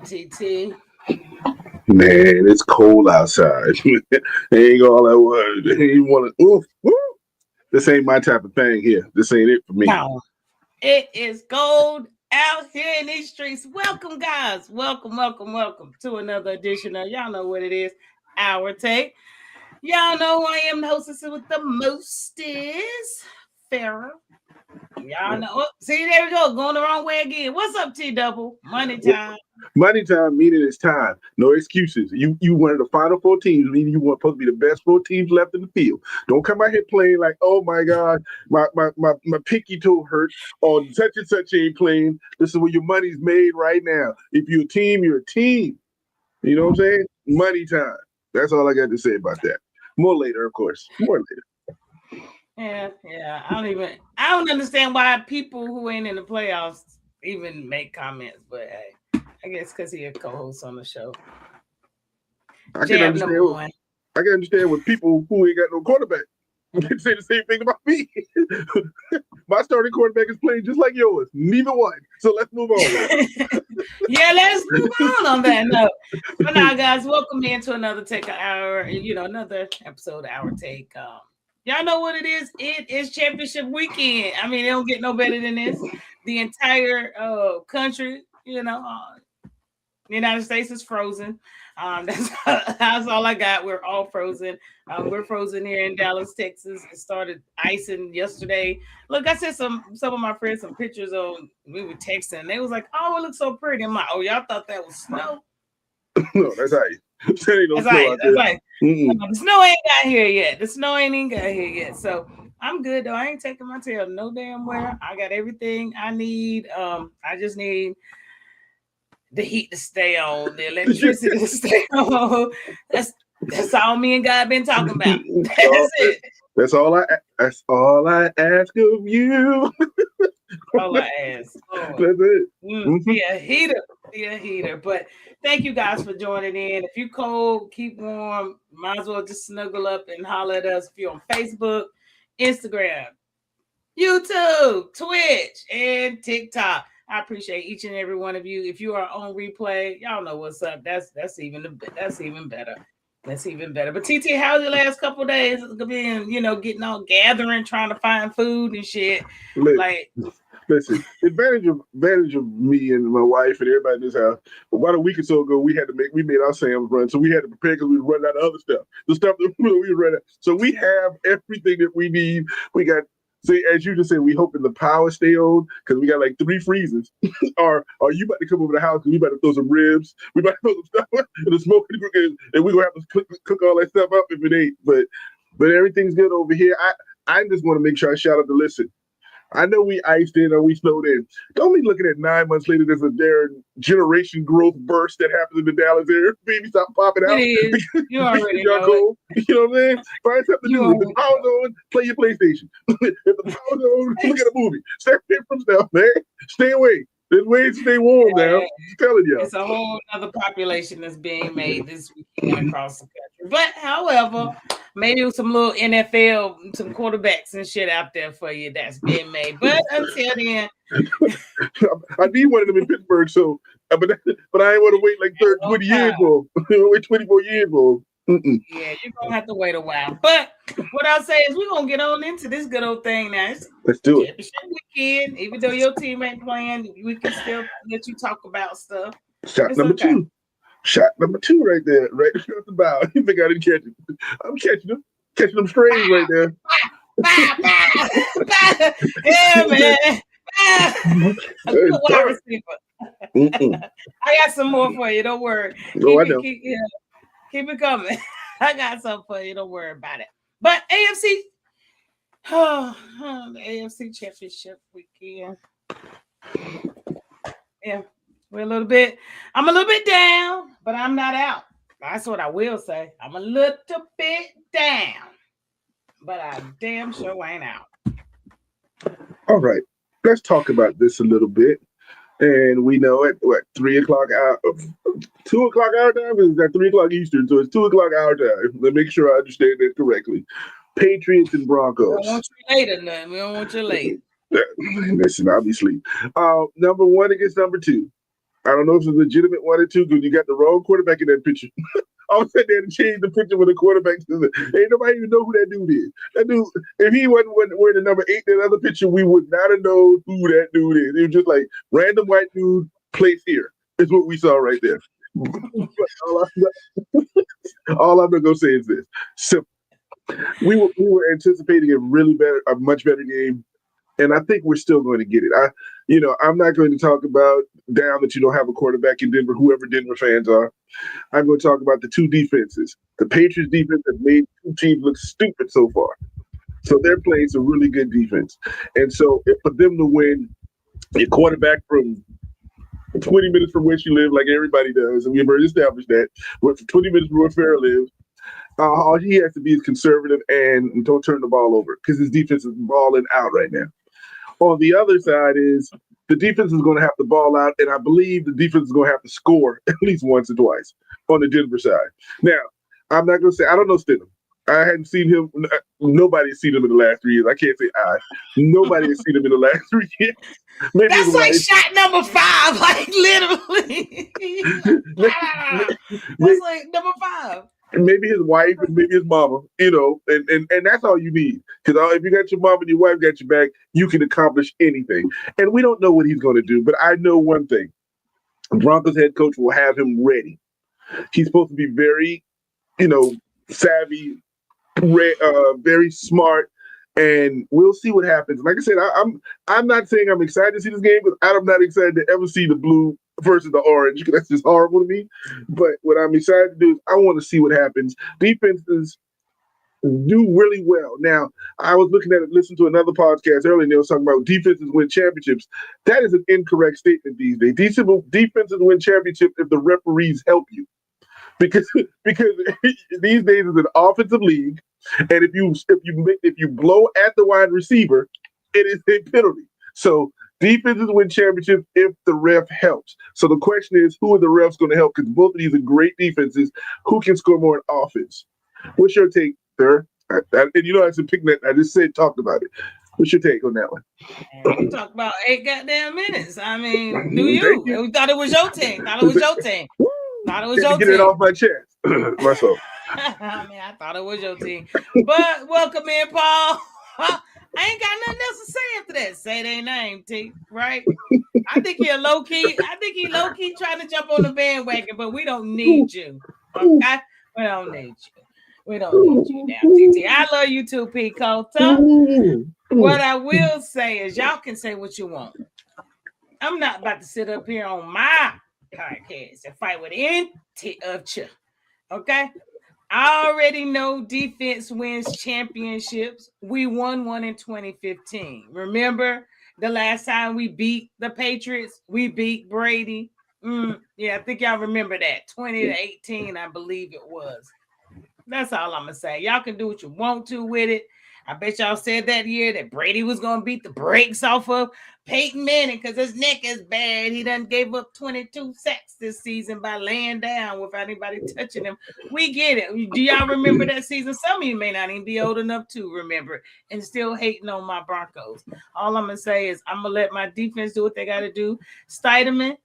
TT? Man, it's cold outside. Ain't all that word. Ain't want to. Oof, woo. This ain't my type of thing here. This ain't it for me. No, it is cold out here in these streets. Welcome, guys. Welcome to another edition of y'all know what it is. Our Take. Y'all know who I am, the hostess with the mostest, Farrah. Y'all know. Oh, see, there we go. Going the wrong way again. What's up, T Double? Money time. Money time meaning it's time. No excuses. You one of the final four teams, meaning you want supposed to be the best four teams left in the field. Don't come out here playing like, oh my God, my pinky toe hurt, or such and such ain't playing. This is where your money's made right now. If you're a team, you're a team. You know what I'm saying? Money time. That's all I got to say about that. More later, of course. More later. Yeah. I don't understand why people who ain't in the playoffs even make comments, but hey, I guess because he's a co-host on the show. I can understand with people who ain't got no quarterback. They say the same thing about me. My starting quarterback is playing just like yours. Neither one. So let's move on. Yeah, let's move on that note. But now, guys, welcome into another another episode of Our Take. Y'all know what it is. It is championship weekend. I mean, it don't get no better than this. The entire country, the United States is frozen. That's all I got. We're all frozen. We're frozen here in Dallas, Texas. It started icing yesterday. Look, I sent some of my friends some pictures on. We were texting. They was like, "Oh, it looks so pretty." I'm like, "Oh, y'all thought that was snow?" No, that's ice. That's right. The snow ain't got here yet. The snow ain't even got here yet. So I'm good though. I ain't taking my tail no damn where. I got everything I need. I just need the heat to stay on, the electricity to stay on. That's all me and God been talking about. That's it. That's all I ask of you. All I ask. Oh. That's it. Be a heater. But thank you guys for joining in. If you cold, keep warm. Might as well just snuggle up and holler at us if you're on Facebook, Instagram, YouTube, Twitch, and TikTok. I appreciate each and every one of you. If you are on replay, y'all know what's up. That's even better. That's even better. But TT, how's your last couple of days? Been, getting all gathering, trying to find food and shit. Listen, advantage of me and my wife and everybody in this house. About a week or so ago, we made our Sam's run, so we had to prepare because we were running out of other stuff. The stuff that we run out. So we have everything that we need. We got. See, as you just said, we hoping the power stay on because we got like 3 freezers. Or you about to come over the house because we about to throw some ribs. We about to throw some stuff in the smoke and we're gonna have to cook all that stuff up if it ain't. But everything's good over here. I just want to make sure I shout out to listen. I know we iced in or we snowed in. Don't be looking at 9 months later. There's a generation growth burst that happens in the Dallas area. Baby, stop popping out. You already know cold. You know what I'm saying? Find something to do. If the power's on, play your PlayStation. If the power's on, look at a movie. Stay away from stuff, man. Stay away. There's ways to stay warm now. I'm telling you. It's a whole other population that's being made this weekend across the country. But however, maybe with some little NFL, some quarterbacks and shit out there for you that's being made. But until then, I need one of them in Pittsburgh. So, but I ain't want to wait like 20 years for. Wait 24 years for. Yeah, you're gonna have to wait a while. But what I'll say is we're gonna get on into this good old thing now. Let's do it. Weekend, even though your team ain't playing, we can still let you talk about stuff. Shot number 2. Shot number 2 right there, right across the bow. You think I didn't catch it? I'm catching them strays right there. Yeah, man. A good wide receiver. I got some more for you. Don't worry. Keep it coming. I got something for you. Don't worry about it. But AFC, the AFC Championship weekend. Yeah, I'm a little bit down, but I'm not out. That's what I will say. I'm a little bit down, but I damn sure ain't out. All right, let's talk about this a little bit. And we know at 3 o'clock out, 2 o'clock our time is at 3 o'clock Eastern, so it's 2 o'clock our time. Let me make sure I understand that correctly. Patriots and Broncos. We don't want you late or nothing. We don't want you late. Listen, I'll be asleep. Number 1 against number 2. I don't know if it's a legitimate one or two because you got the wrong quarterback in that picture. I was sitting there to change the picture with the quarterback. Ain't nobody even know who that dude is. That dude, if he wasn't wearing the number 8 in that other picture, we would not have known who that dude is. It was just like random white dude placed here. Is what we saw right there. all I'm gonna say is this: simple. We were anticipating a much better game, and I think we're still going to get it. I'm not going to talk about down that you don't have a quarterback in Denver, whoever Denver fans are. I'm going to talk about the two defenses. The Patriots defense have made two teams look stupid so far. So they're playing some really good defense. And so for them to win, a quarterback from 20 minutes from where she lives, like everybody does, and we've already established that, 20 minutes from where Farrah lives, all he has to be is conservative and don't turn the ball over because his defense is balling out right now. On the other side is the defense is going to have to ball out, and I believe the defense is going to have to score at least once or twice on the Denver side. Now, I'm not going to say I don't know Stidham. I hadn't seen him. Nobody's seen him in the last 3 years. I can't say I. Nobody has seen him in the last 3 years. Maybe that's like shot number 5, like literally. That's like number 5. Maybe his wife and maybe his mama, and that's all you need. Because if you got your mom and your wife got your back, you can accomplish anything. And we don't know what he's going to do, but I know one thing. Broncos head coach will have him ready. He's supposed to be very, savvy, very smart, and we'll see what happens. Like I said, I'm not saying I'm excited to see this game, but I'm not excited to ever see the blue versus the orange. That's just horrible to me. But what I'm excited to do is I want to see what happens. Defenses do really well. Now, I was listening to another podcast earlier, and they were talking about defenses win championships. That is an incorrect statement these days. Defenses win championships if the referees help you. Because these days it's an offensive league, and if you blow at the wide receiver, it is a penalty. So defenses win championships if the ref helps. So the question is, who are the refs going to help? Because both of these are great defenses. Who can score more in offense? What's your take, sir? And I said pick that. I just talked about it. What's your take on that one? We talked about 8 goddamn minutes. I mean, do you? We thought it was your team. Thought it was your team. Get it off my chest. Myself. I thought it was your team. But welcome in, Paul. I ain't got nothing else to say after that. Say their name, T. Right? I think he low key trying to jump on the bandwagon, but we don't need you. Okay? We don't need you. We don't need you now, TT. I love you too, P. Coulter. What I will say is y'all can say what you want. I'm not about to sit up here on my podcast and fight with any of you. Okay? I already know defense wins championships. We won one in 2015. Remember the last time we beat the Patriots? We beat Brady. Yeah, I think y'all remember that. 2018, I believe it was. That's all I'm going to say. Y'all can do what you want to with it. I bet y'all said that year that Brady was going to beat the brakes off of Peyton Manning because his neck is bad. He done gave up 22 sacks this season by laying down without anybody touching him. We get it. Do y'all remember that season? Some of you may not even be old enough to remember it and still hating on my Broncos. All I'm going to say is I'm going to let my defense do what they got to do. Stidham,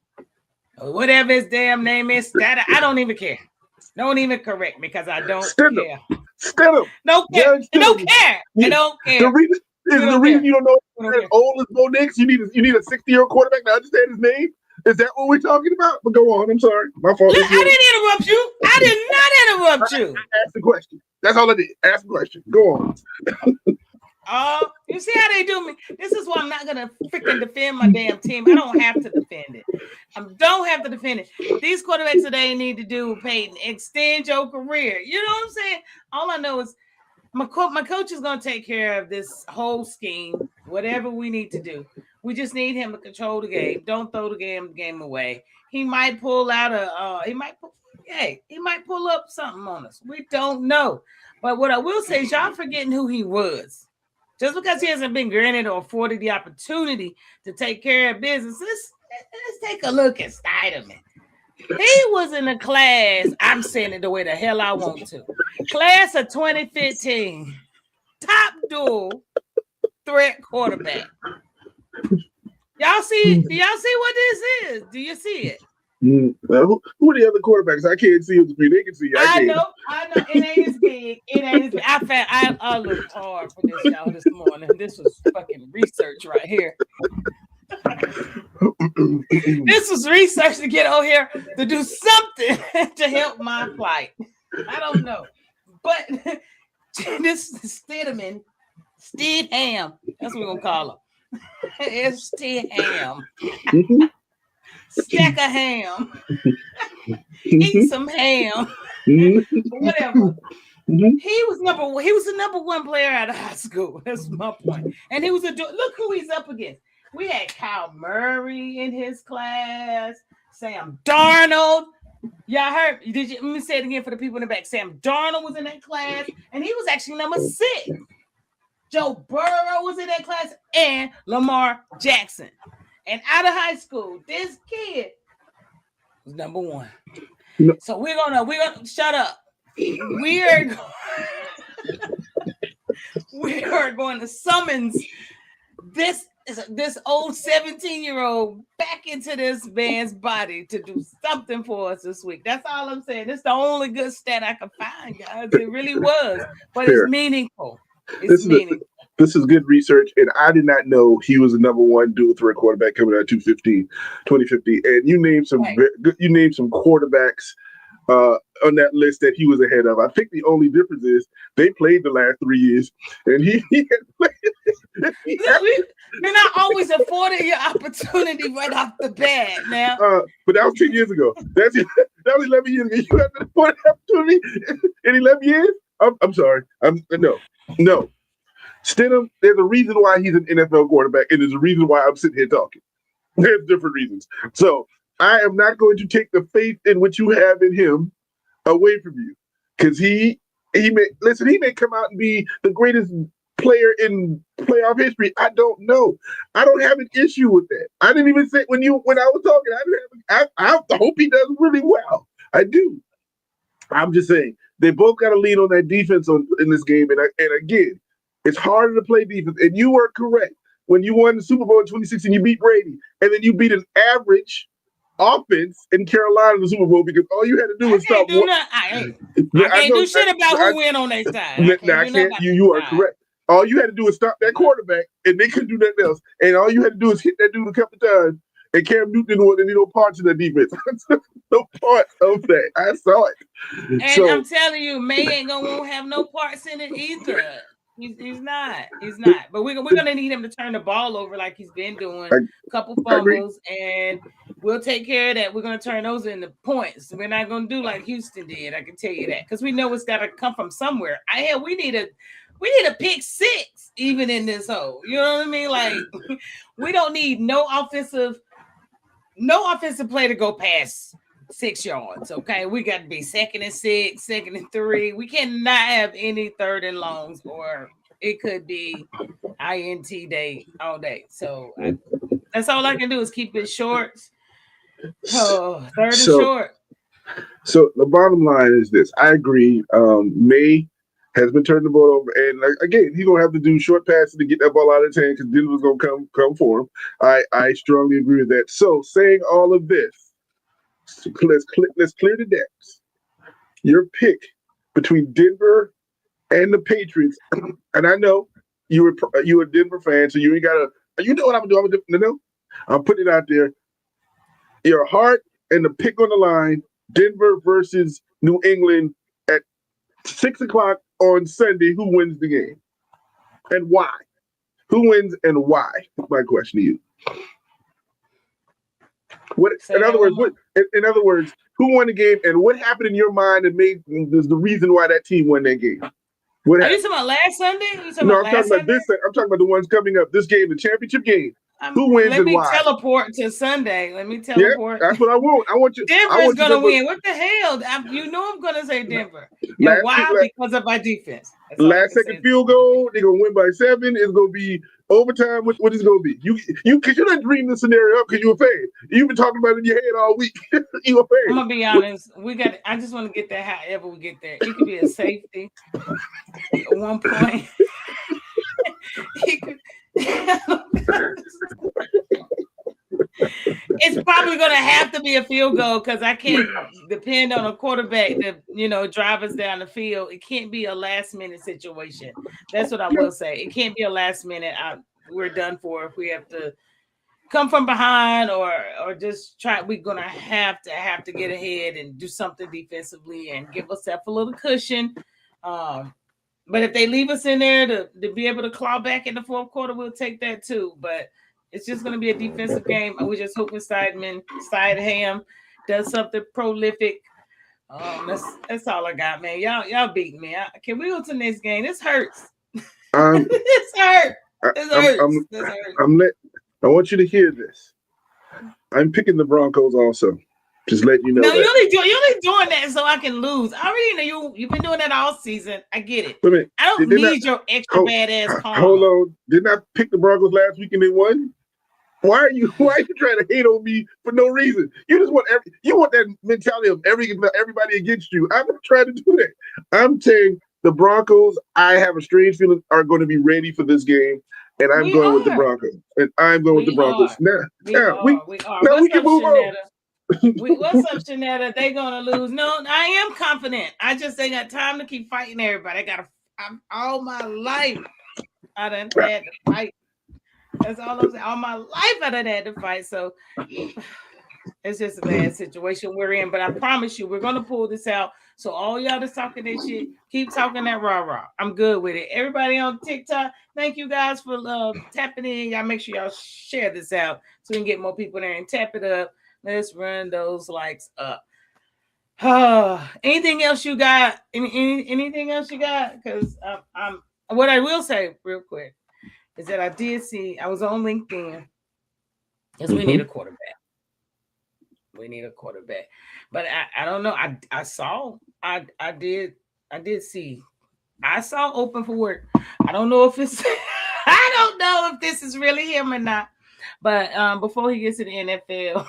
whatever his damn name is, I don't even care. Don't even correct me because I don't care. Stidham. No care. I don't care. I don't care. The reason you don't know as old as Bo Nix, you need a 60-year-old quarterback to understand his name. Is that what we're talking about? But go on. I'm sorry. My fault. Look, I didn't interrupt you. I did not interrupt you. I asked the question. That's all I did. Ask the question. Go on. Oh, you see how they do me? This is why I'm not going to freaking defend my damn team. I don't have to defend it. I don't have to defend it. These quarterbacks today need to do, Peyton, extend your career. You know what I'm saying? All I know is my coach is going to take care of this whole scheme, whatever we need to do. We just need him to control the game. Don't throw the game away. He might pull out he might pull up something on us. We don't know. But what I will say is y'all forgetting who he was. Just because he hasn't been granted or afforded the opportunity to take care of business, let's take a look at Stidham. He was in a class, I'm saying it the way the hell I want to. Class of 2015. Top dual threat quarterback. Y'all see? Do y'all see what this is? Do you see it? Who are the other quarterbacks? I can't see on the screen. They can see. I know. It ain't as big. It ain't as big. I looked hard for this, y'all, this morning. This was fucking research right here. This was research to get over here to do something to help my flight. I don't know. But this Stidham, that's what we're going to call him. It's Ham. Stack of ham. Eat some ham. Whatever. He was the number one player out of high school. That's my point. And he was look who he's up against. We had Kyle Murray in his class, Sam Darnold. Y'all heard? Let me say it again for the people in the back. Sam Darnold was in that class, and he was actually number 6. Joe Burrow was in that class, and Lamar Jackson. And out of high school, this kid was number 1. No. So we're gonna shut up. We are going to summons this old 17-year-old back into this man's body to do something for us this week. That's all I'm saying. It's the only good stat I could find, guys. It really was, but it's meaningful. This is good research, and I did not know he was the number 1 dual threat quarterback coming out of 2015. And you named some quarterbacks on that list that he was ahead of. I think the only difference is they played the last 3 years, and he had played. You're not always afforded your opportunity right off the bat now. But that was 10 years ago. That was 11 years ago. You had the afforded opportunity in 11 years? I'm sorry. No. Stidham, there's a reason why he's an NFL quarterback, and there's a reason why I'm sitting here talking. There's different reasons. So I am not going to take the faith in which you have in him away from you, because he may come out and be the greatest player in playoff history. I don't know. I don't have an issue with that. I didn't even say when I was talking. I hope he does really well. I do. I'm just saying they both got to lean on that defense in this game, and again, it's harder to play defense. And you were correct when you won the Super Bowl in 2016. You beat Brady, and then you beat an average offense in Carolina in the Super Bowl because all you had to do was stop. I can't do shit about who win on their side. You are correct. All you had to do was stop that quarterback, and they couldn't do nothing else. And all you had to do is hit that dude a couple of times. And Cam Newton didn't want any parts of that defense. No part of that. I saw it. And I'm telling you, May ain't gonna have no parts in it either. He's not. But we're gonna need him to turn the ball over like he's been doing. A couple fumbles, and we'll take care of that. We're gonna turn those into points. We're not gonna do like Houston did. I can tell you that because we know it's gotta come from somewhere. We need a pick 6 even in this hole. You know what I mean? Like we don't need no offensive play to go past 6 yards. Okay, we got to be 2nd and 6, 2nd and 3. We cannot have any 3rd and longs, or it could be INT day all day. So that's all I can do is keep it short. Oh, 3rd and short. So the bottom line is this: I agree. May has been turning the ball over, and again, he's gonna have to do short passes to get that ball out of his hand because Denver's gonna come for him. I strongly agree with that. So, saying all of this, let's clear the decks. Your pick between Denver and the Patriots, and I know you're a Denver fan, so you ain't gotta. You know what I'm doing? I'm putting it out there. Your heart and the pick on the line: Denver versus New England at 6:00 on Sunday. Who wins the game and why? Who wins and why? My question to you. In other words, who won the game and what happened in your mind and made the reason why that team won that game? Are you talking about last Sunday? I'm talking about this. I'm talking about the ones coming up. This game, the championship game. Who wins and why? Let me teleport to Sunday. Let me teleport. Yeah, that's what I want. I want you. Denver's going to win. What the hell? You know I'm going to say Denver. Why? Because of our defense. Last second field goal. They're going to win by 7. It's going to be overtime. What is it going to be? You because you didn't dream this scenario up because you were fan. You've been talking about it in your head all week. You were fan. I'm going to be honest. I just want to get there however we get there. It could be a safety at one point. It's probably going to have to be a field goal because I can't depend on a quarterback to, drive us down the field. It can't be a last minute situation. That's what I will say. It can't be a last minute. We're done for if we have to come from behind or just try. We're going to have to get ahead and do something defensively and give ourselves a little cushion. But if they leave us in there to be able to claw back in the fourth quarter, we'll take that too. But it's just going to be a defensive game. We're just hoping Sideham does something prolific. That's all I got, man. Y'all beat me. Can we go to the next game? This hurts. This hurts. I want you to hear this. I'm picking the Broncos also. Just letting you know. No, you're only doing that so I can lose. I already know you've been doing that all season. I get it. I don't need your extra badass call. Hold on. Didn't I pick the Broncos last week and they won? Why are you trying to hate on me for no reason? You just want that mentality of everybody against you. I'm not trying to do that. I'm saying the Broncos, I have a strange feeling, are going to be ready for this game. And I'm going with the Broncos. And I'm going with the Broncos. Now we can move on. What's up, Shanetta? They gonna lose. No, I am confident. I just ain't got time to keep fighting everybody. All my life I done had to fight. That's all I'm saying. All my life I done had to fight. So it's just a bad situation we're in. But I promise you, we're gonna pull this out. So all y'all that's talking that shit, keep talking that rah-rah. I'm good with it. Everybody on TikTok, thank you guys for tapping in. Y'all make sure y'all share this out so we can get more people there and tap it up. Let's run those likes up. Anything else you got? Anything else you got? Because what I will say real quick is that I did see, I was on LinkedIn, because we need a quarterback. We need a quarterback. But I don't know. I did see. I saw open for work. I don't know if this is really him or not. But before he gets to the NFL,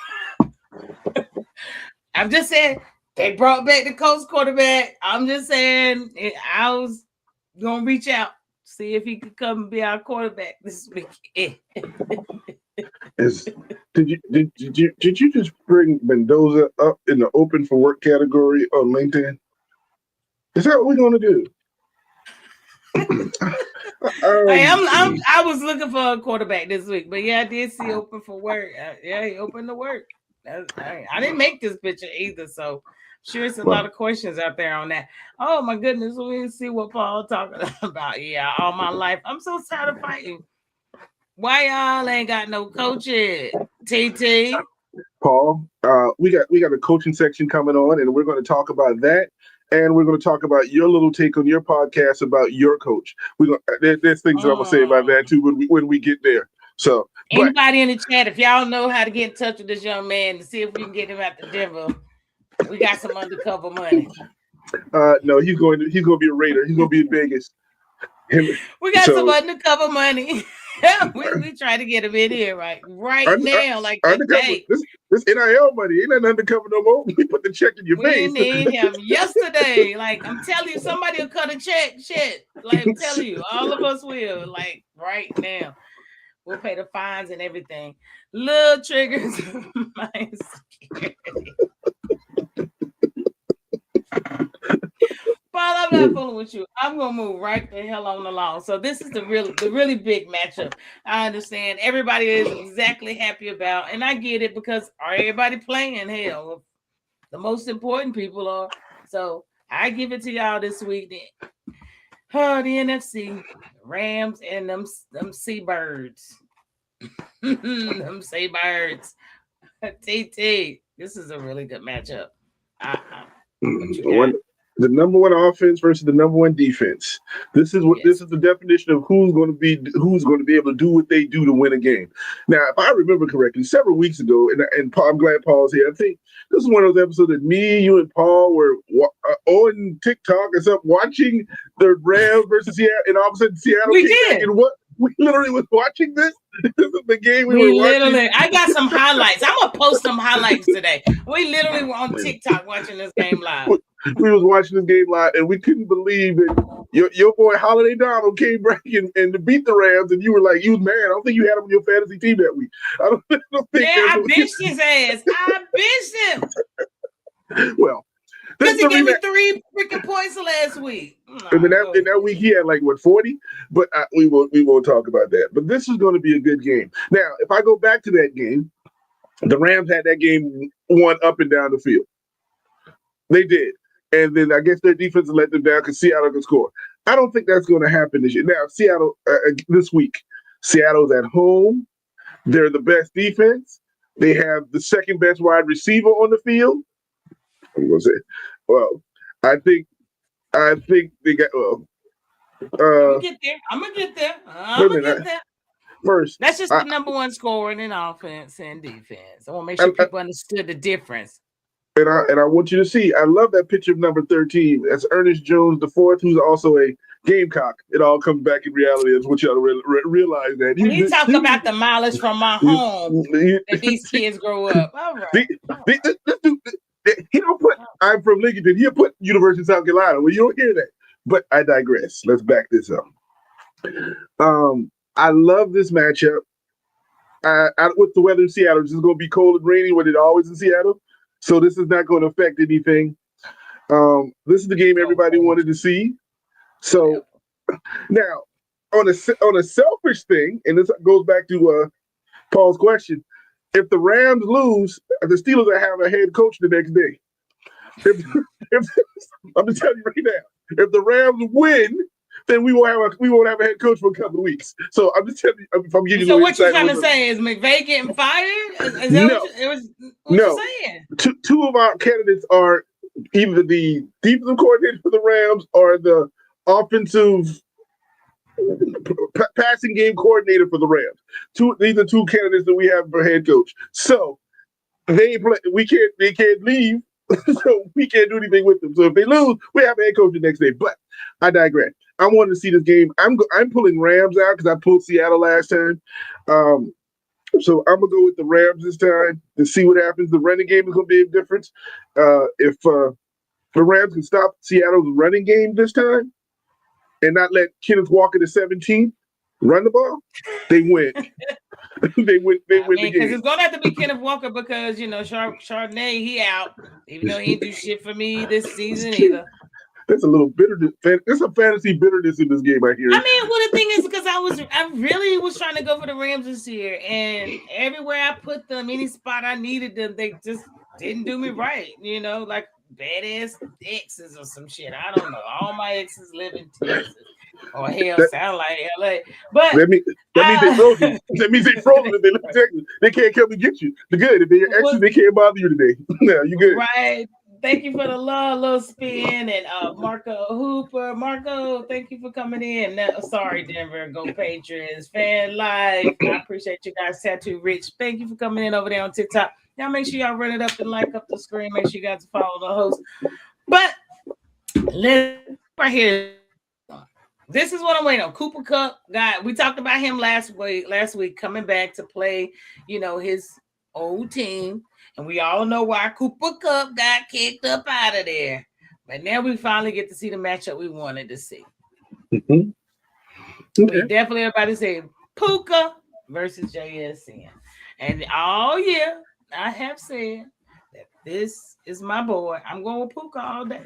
I'm just saying they brought back the Colts quarterback. I'm just saying I was gonna reach out, see if he could come and be our quarterback this week. Did you just bring Mendoza up in the open for work category on LinkedIn? Is that what we're gonna do? I was looking for a quarterback this week, but yeah, I did see open for work. He opened to work. I didn't make this picture either, so sure it's a lot of questions out there on that. Oh my goodness, we didn't see what Paul talking about. Yeah, all my life. I'm so tired of fighting. Why y'all ain't got no coaches? TT. Paul, we got a coaching section coming on, and we're going to talk about that. And we're going to talk about your little take on your podcast about your coach. There's things that I'm going to say about that too when we get there. So anybody in the chat, if y'all know how to get in touch with this young man to see if we can get him out to Denver, we got some undercover money. No, he's going to be a Raider. He's going to be in Vegas. We got some undercover money. we try to get him in here right now, like today. This NIL money ain't nothing undercover no more. We put the check in your face. We need him yesterday. Like I'm telling you, somebody will cut a check. Shit, like I'm telling you, all of us will. Like right now, we'll pay the fines and everything. Little triggers, my insecurity. Paul, I'm not fooling with you. I'm gonna move right the hell on along. So this is the really big matchup. I understand everybody is exactly happy about, and I get it because everybody playing hell. The most important people are. So I give it to y'all this week. The NFC, Rams, and them Seabirds. Them Seabirds. TT. This is a really good matchup. The number one offense versus the number one defense. This is the definition of who's going to be able to do what they do to win a game. Now, if I remember correctly, several weeks ago, and Paul, I'm glad Paul's here. I think this is one of those episodes that me, you, and Paul were on TikTok and stuff watching the Rams versus Seattle, and all of a sudden Seattle came back and what? We literally was watching this. This is the game we were watching. I got some highlights. I'm gonna post some highlights today. We literally were on TikTok watching this game live. We was watching this game live, and we couldn't believe that your boy Holiday Donald came back and beat the Rams, and you were like, you was mad. I don't think you had him on your fantasy team that week. I don't think. Yeah, I benched his ass. I benched him. Well, because he gave me 3 freaking points last week. And in that week, he had like 40, but we won't talk about that. But this is going to be a good game. Now, if I go back to that game, the Rams had that game won up and down the field. They did, and then I guess their defense let them down because Seattle could score. I don't think that's going to happen this year. Now, Seattle this week, Seattle's at home. They're the best defense. They have the second best wide receiver on the field. I'm going to say, well, I think they got. I'm gonna get there. First, that's just the number one scoring in offense and defense. I want to make sure people understood the difference. And I want you to see. I love that picture of number 13. That's Ernest Jones IV, who's also a Gamecock. It all comes back in reality. That's what y'all realize that. You talk about the mileage from my home that these kids grow up. All right. He don't put. I'm from Lincoln. He'll put University of South Carolina. Well, you don't hear that. But I digress. Let's back this up. I love this matchup. With the weather in Seattle, it's just going to be cold and rainy, what it always in Seattle. So this is not going to affect anything. This is the game everybody wanted to see. So now, on a selfish thing, and this goes back to Paul's question, if the Rams lose, the Steelers will have a head coach the next day. I'm just telling you right now, if the Rams win, then we won't have a head coach for a couple of weeks. So I'm just telling you, if I'm giving you. So what you're trying to say is McVay getting fired? Is that what you're saying? Two of our candidates are either the defensive coordinator for the Rams or the offensive passing game coordinator for the Rams. These are two candidates that we have for head coach. So they can't leave. So we can't do anything with them. So if they lose, we have a head coach the next day. But I digress. I wanted to see this game. I'm pulling Rams out because I pulled Seattle last time. So I'm gonna go with the Rams this time and see what happens. The running game is gonna be a difference. If the Rams can stop Seattle's running game this time and not let Kenneth Walker to 17 run the ball, they win. they win the game. Because it's gonna have to be Kenneth Walker because Chardonnay he out, even though he didn't do shit for me this season either. There's a little bitterness. There's a fantasy bitterness in this game right here. I mean, well, the thing is, because I really was trying to go for the Rams this year, and everywhere I put them, any spot I needed them, they just didn't do me right. Like badass exes or some shit. I don't know. All my exes live in Texas. Or hell, sound like LA. But that means they frozen. That means they frozen if they live in Texas. They can't come and get you. They're good. If they're your exes, they can't bother you today. No, you good. Right. Thank you for the love, little spin, and Marco Hooper. Marco, thank you for coming in. No, sorry, Denver, go Patriots, fan life. I appreciate you guys. Tattoo Rich, thank you for coming in over there on TikTok. Y'all make sure y'all run it up and like up the screen. Make sure you guys follow the host. But let's right here. This is what I'm waiting on. Cooper Kupp guy. We talked about him last week coming back to play, his old team. And we all know why Cooper Kupp got kicked up out of there. But now we finally get to see the matchup we wanted to see. Mm-hmm. Okay. We definitely everybody say Puka versus JSN. And all year I have said that this is my boy. I'm going with Puka all day.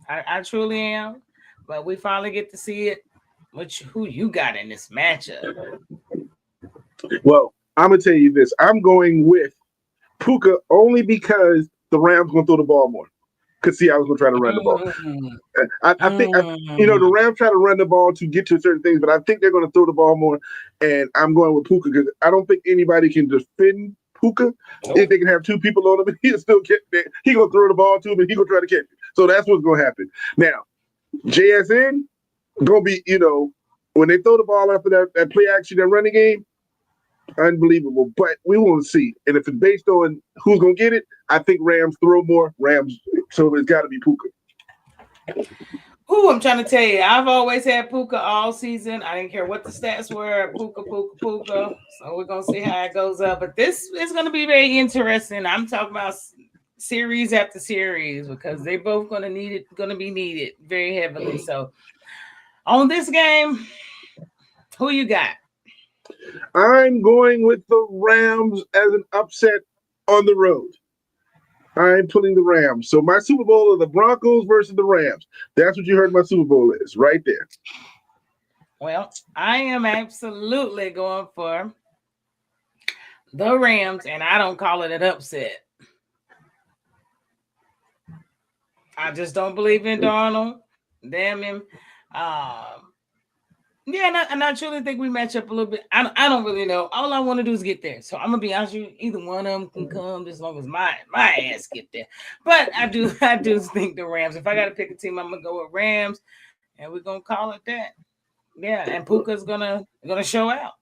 I truly am. But we finally get to see it. Who you got in this matchup? Well, I'm going to tell you this. I'm going with Puka only because the Rams going to throw the ball more. Because Seattle's going to try to run the ball. I think, the Rams try to run the ball to get to certain things, but I think they're going to throw the ball more. And I'm going with Puka because I don't think anybody can defend Puka. If they can have two people on him, he'll still get there. He's going to throw the ball to him and he's going to try to catch it. So that's what's going to happen. Now, JSN, going to be, when they throw the ball after that play action, that running game, unbelievable. But we won't see. And if it's based on who's going to get it, I think Rams throw more. Rams, so it's got to be Puka. I'm trying to tell you, I've always had Puka all season. I didn't care what the stats were. Puka. So we're going to see how it goes up. But this is going to be very interesting. I'm talking about series after series because they both going to be needed very heavily. So On this game, who you got? I'm going with the Rams as an upset on the road. I'm putting the Rams. So my Super Bowl are the Broncos versus the Rams. That's what you heard my Super Bowl is, right there. Well, I am absolutely going for the Rams, and I don't call it an upset. I just don't believe in Darnold. Damn him. Yeah, and I truly think we match up a little bit. I don't really know. All I want to do is get there. So I'm gonna be honest with you. Either one of them can come as long as my ass get there. But I do think the Rams. If I got to pick a team, I'm gonna go with Rams, and we're gonna call it that. Yeah, and Puka's gonna show out.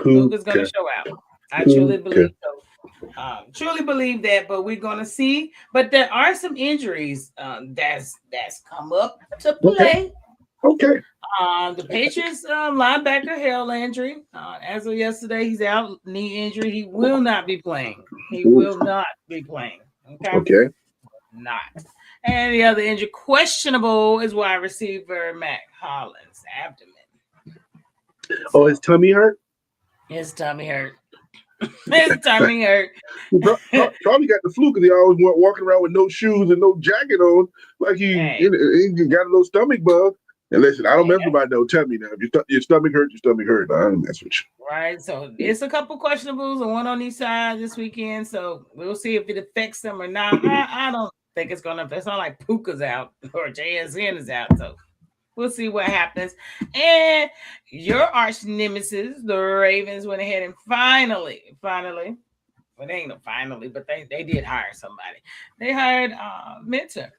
Puka's gonna show out. I truly believe so. Truly believe that, but we're gonna see. But there are some injuries that's come up to play. Okay. The Patriots linebacker Hail Landry. As of yesterday, he's out, knee injury. He will not be playing. He will not be playing. Okay. Not. And the other injury, questionable, is wide receiver Mac Hollins' abdomen. So, his tummy hurt? His tummy hurt. His tummy hurt. Probably got the flu because he always walking around with no shoes and no jacket on, like he got a little stomach bug. And listen, I don't mess about no tummy now. If your stomach hurt, your stomach hurt. I don't mess with you. Right. So it's a couple questionables and one on each side this weekend. So we'll see if it affects them or not. I don't think it's gonna. It's not like Puka's out or JSN is out. So we'll see what happens. And your arch nemesis, the Ravens, went ahead and finally, well, they ain't no finally, but they did hire somebody. They hired Mentor.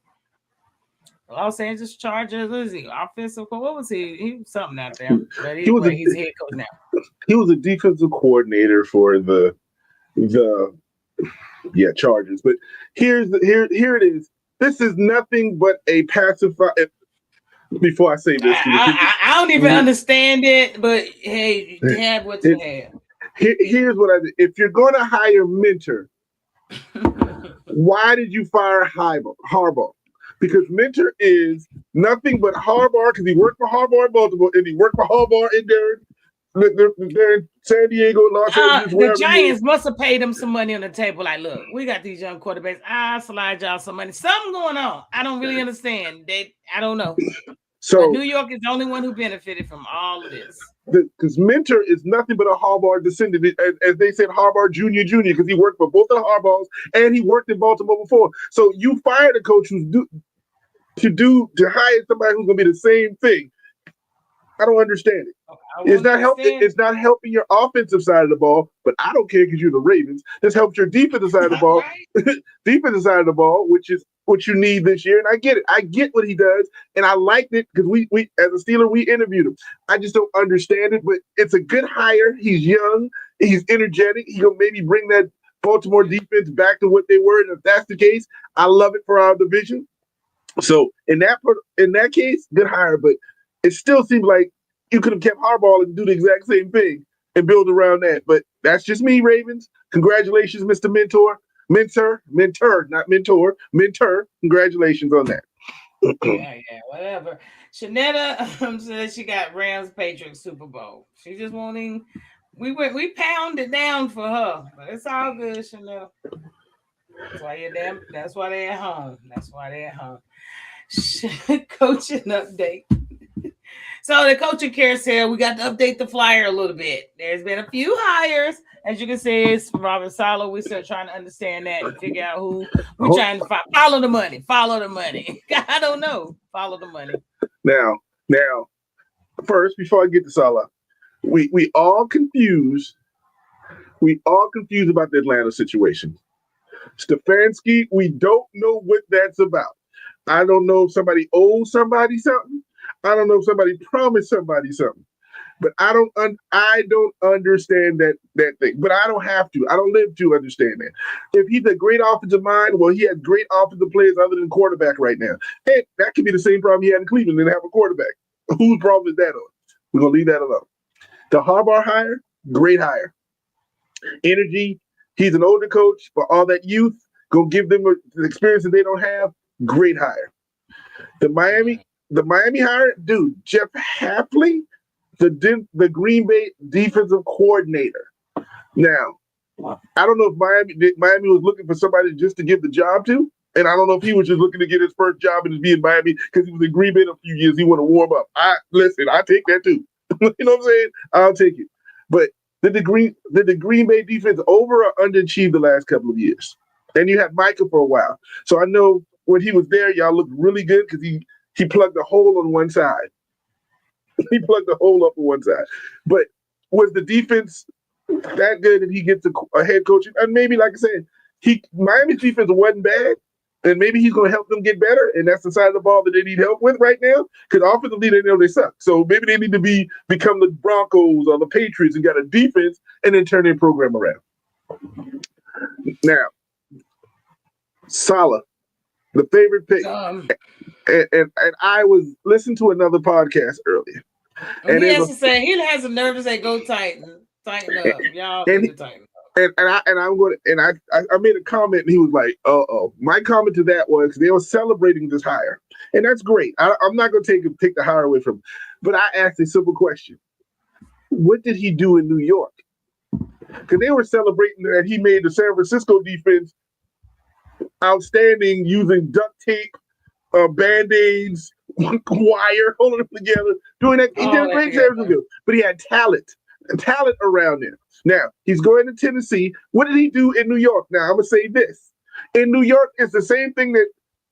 Los Angeles Chargers. What is he? Offensive? What was he? He was something out there. But he's head coach now. He was a defensive coordinator for the Chargers. But here it is. This is nothing but a pacifier. Before I say this, I don't even understand it. But hey, you have what you have. Here's what I did. If you're going to hire Mentor, why did you fire Harbaugh? Because Mentor is nothing but Harbaugh, because he worked for Harbaugh in Baltimore, and he worked for Harbaugh in San Diego, Los Angeles. The Giants must have paid him some money on the table. Like, look, we got these young quarterbacks. I'll slide y'all some money. Something going on. I don't really understand. I don't know. So but New York is the only one who benefited from all of this. Because Mentor is nothing but a Harbaugh descendant, as they said, Harbaugh Jr., because he worked for both of the Harbaughs and he worked in Baltimore before. So you fired a coach to hire somebody who's going to be the same thing. I don't understand it. It's not helping your offensive side of the ball, but I don't care because you're the Ravens. This helps your defensive side of the ball, defensive side of the ball, which is what you need this year. And I get it. I get what he does, and I liked it because we as a Steeler we interviewed him. I just don't understand it, but it's a good hire. He's young. He's energetic. He'll maybe bring that Baltimore defense back to what they were. And if that's the case, I love it for our division. So in that case, good hire, but it still seems like you could have kept Harbaugh and do the exact same thing and build around that. But that's just me, Ravens. Congratulations, Mr. Mentor, not mentor, Mentor. Congratulations on that. Yeah, whatever. Shanetta said she got Rams Patriots Super Bowl. She just wanting. We pounded down for her, but it's all good, Shanetta. That's why you're damn. That's why they're at home. Coaching update. So the coaching carousel, we got to update the flyer a little bit. There's been a few hires, as you can see. It's Robert Salo. We're still trying to understand that and figure out who we're trying to follow the money. Follow the money. I don't know. Follow the money. Now, first, before I get to Salo, we all confused. We all confused about the Atlanta situation. Stefanski, we don't know what that's about. I don't know if somebody owes somebody something. I don't know if somebody promised somebody something. But I don't understand that thing. But I don't have to. I don't live to understand that. If he's a great offensive mind, well, he has great offensive players other than quarterback right now. Hey, that could be the same problem he had in Cleveland and have a quarterback. Whose problem is that on? We're going to leave that alone. The Harbaugh hire, great hire. Energy, he's an older coach, but all that youth, go give them the experience that they don't have, great hire. The Miami the Miami hire, dude, Jeff Hafley, the Green Bay defensive coordinator. Now, I don't know if Miami was looking for somebody just to give the job to, and I don't know if he was just looking to get his first job and just be in Miami because he was in Green Bay a few years. He want to warm up. I take that too. You know what I'm saying? I'll take it. But did the Green Bay defense over or underachieve the last couple of years? And you had Micah for a while, so I know when he was there, y'all looked really good because he plugged a hole on one side. He plugged the hole up on one side. But was the defense that good and he gets a head coach? And maybe, like I said, Miami's defense wasn't bad, and maybe he's going to help them get better, and that's the side of the ball that they need help with right now, because offensively they know they suck. So maybe they need to become the Broncos or the Patriots and got a defense and then turn their program around. Now, Saleh, the favorite pick. And I was listening to another podcast earlier. And he has a nerve to say, "Go tighten up, y'all need to tighten up." I made a comment, and he was like, "Uh-oh." My comment to that was they were celebrating this hire, and that's great. I'm not going to take the hire away from him, but I asked a simple question: what did he do in New York? Because they were celebrating that he made the San Francisco defense outstanding using duct tape, Band-Aids, wire, holding them together, doing that. He did a great job, but he had talent around him. Now, he's going to Tennessee. What did he do in New York? Now, I'm going to say this. In New York, it's the same thing that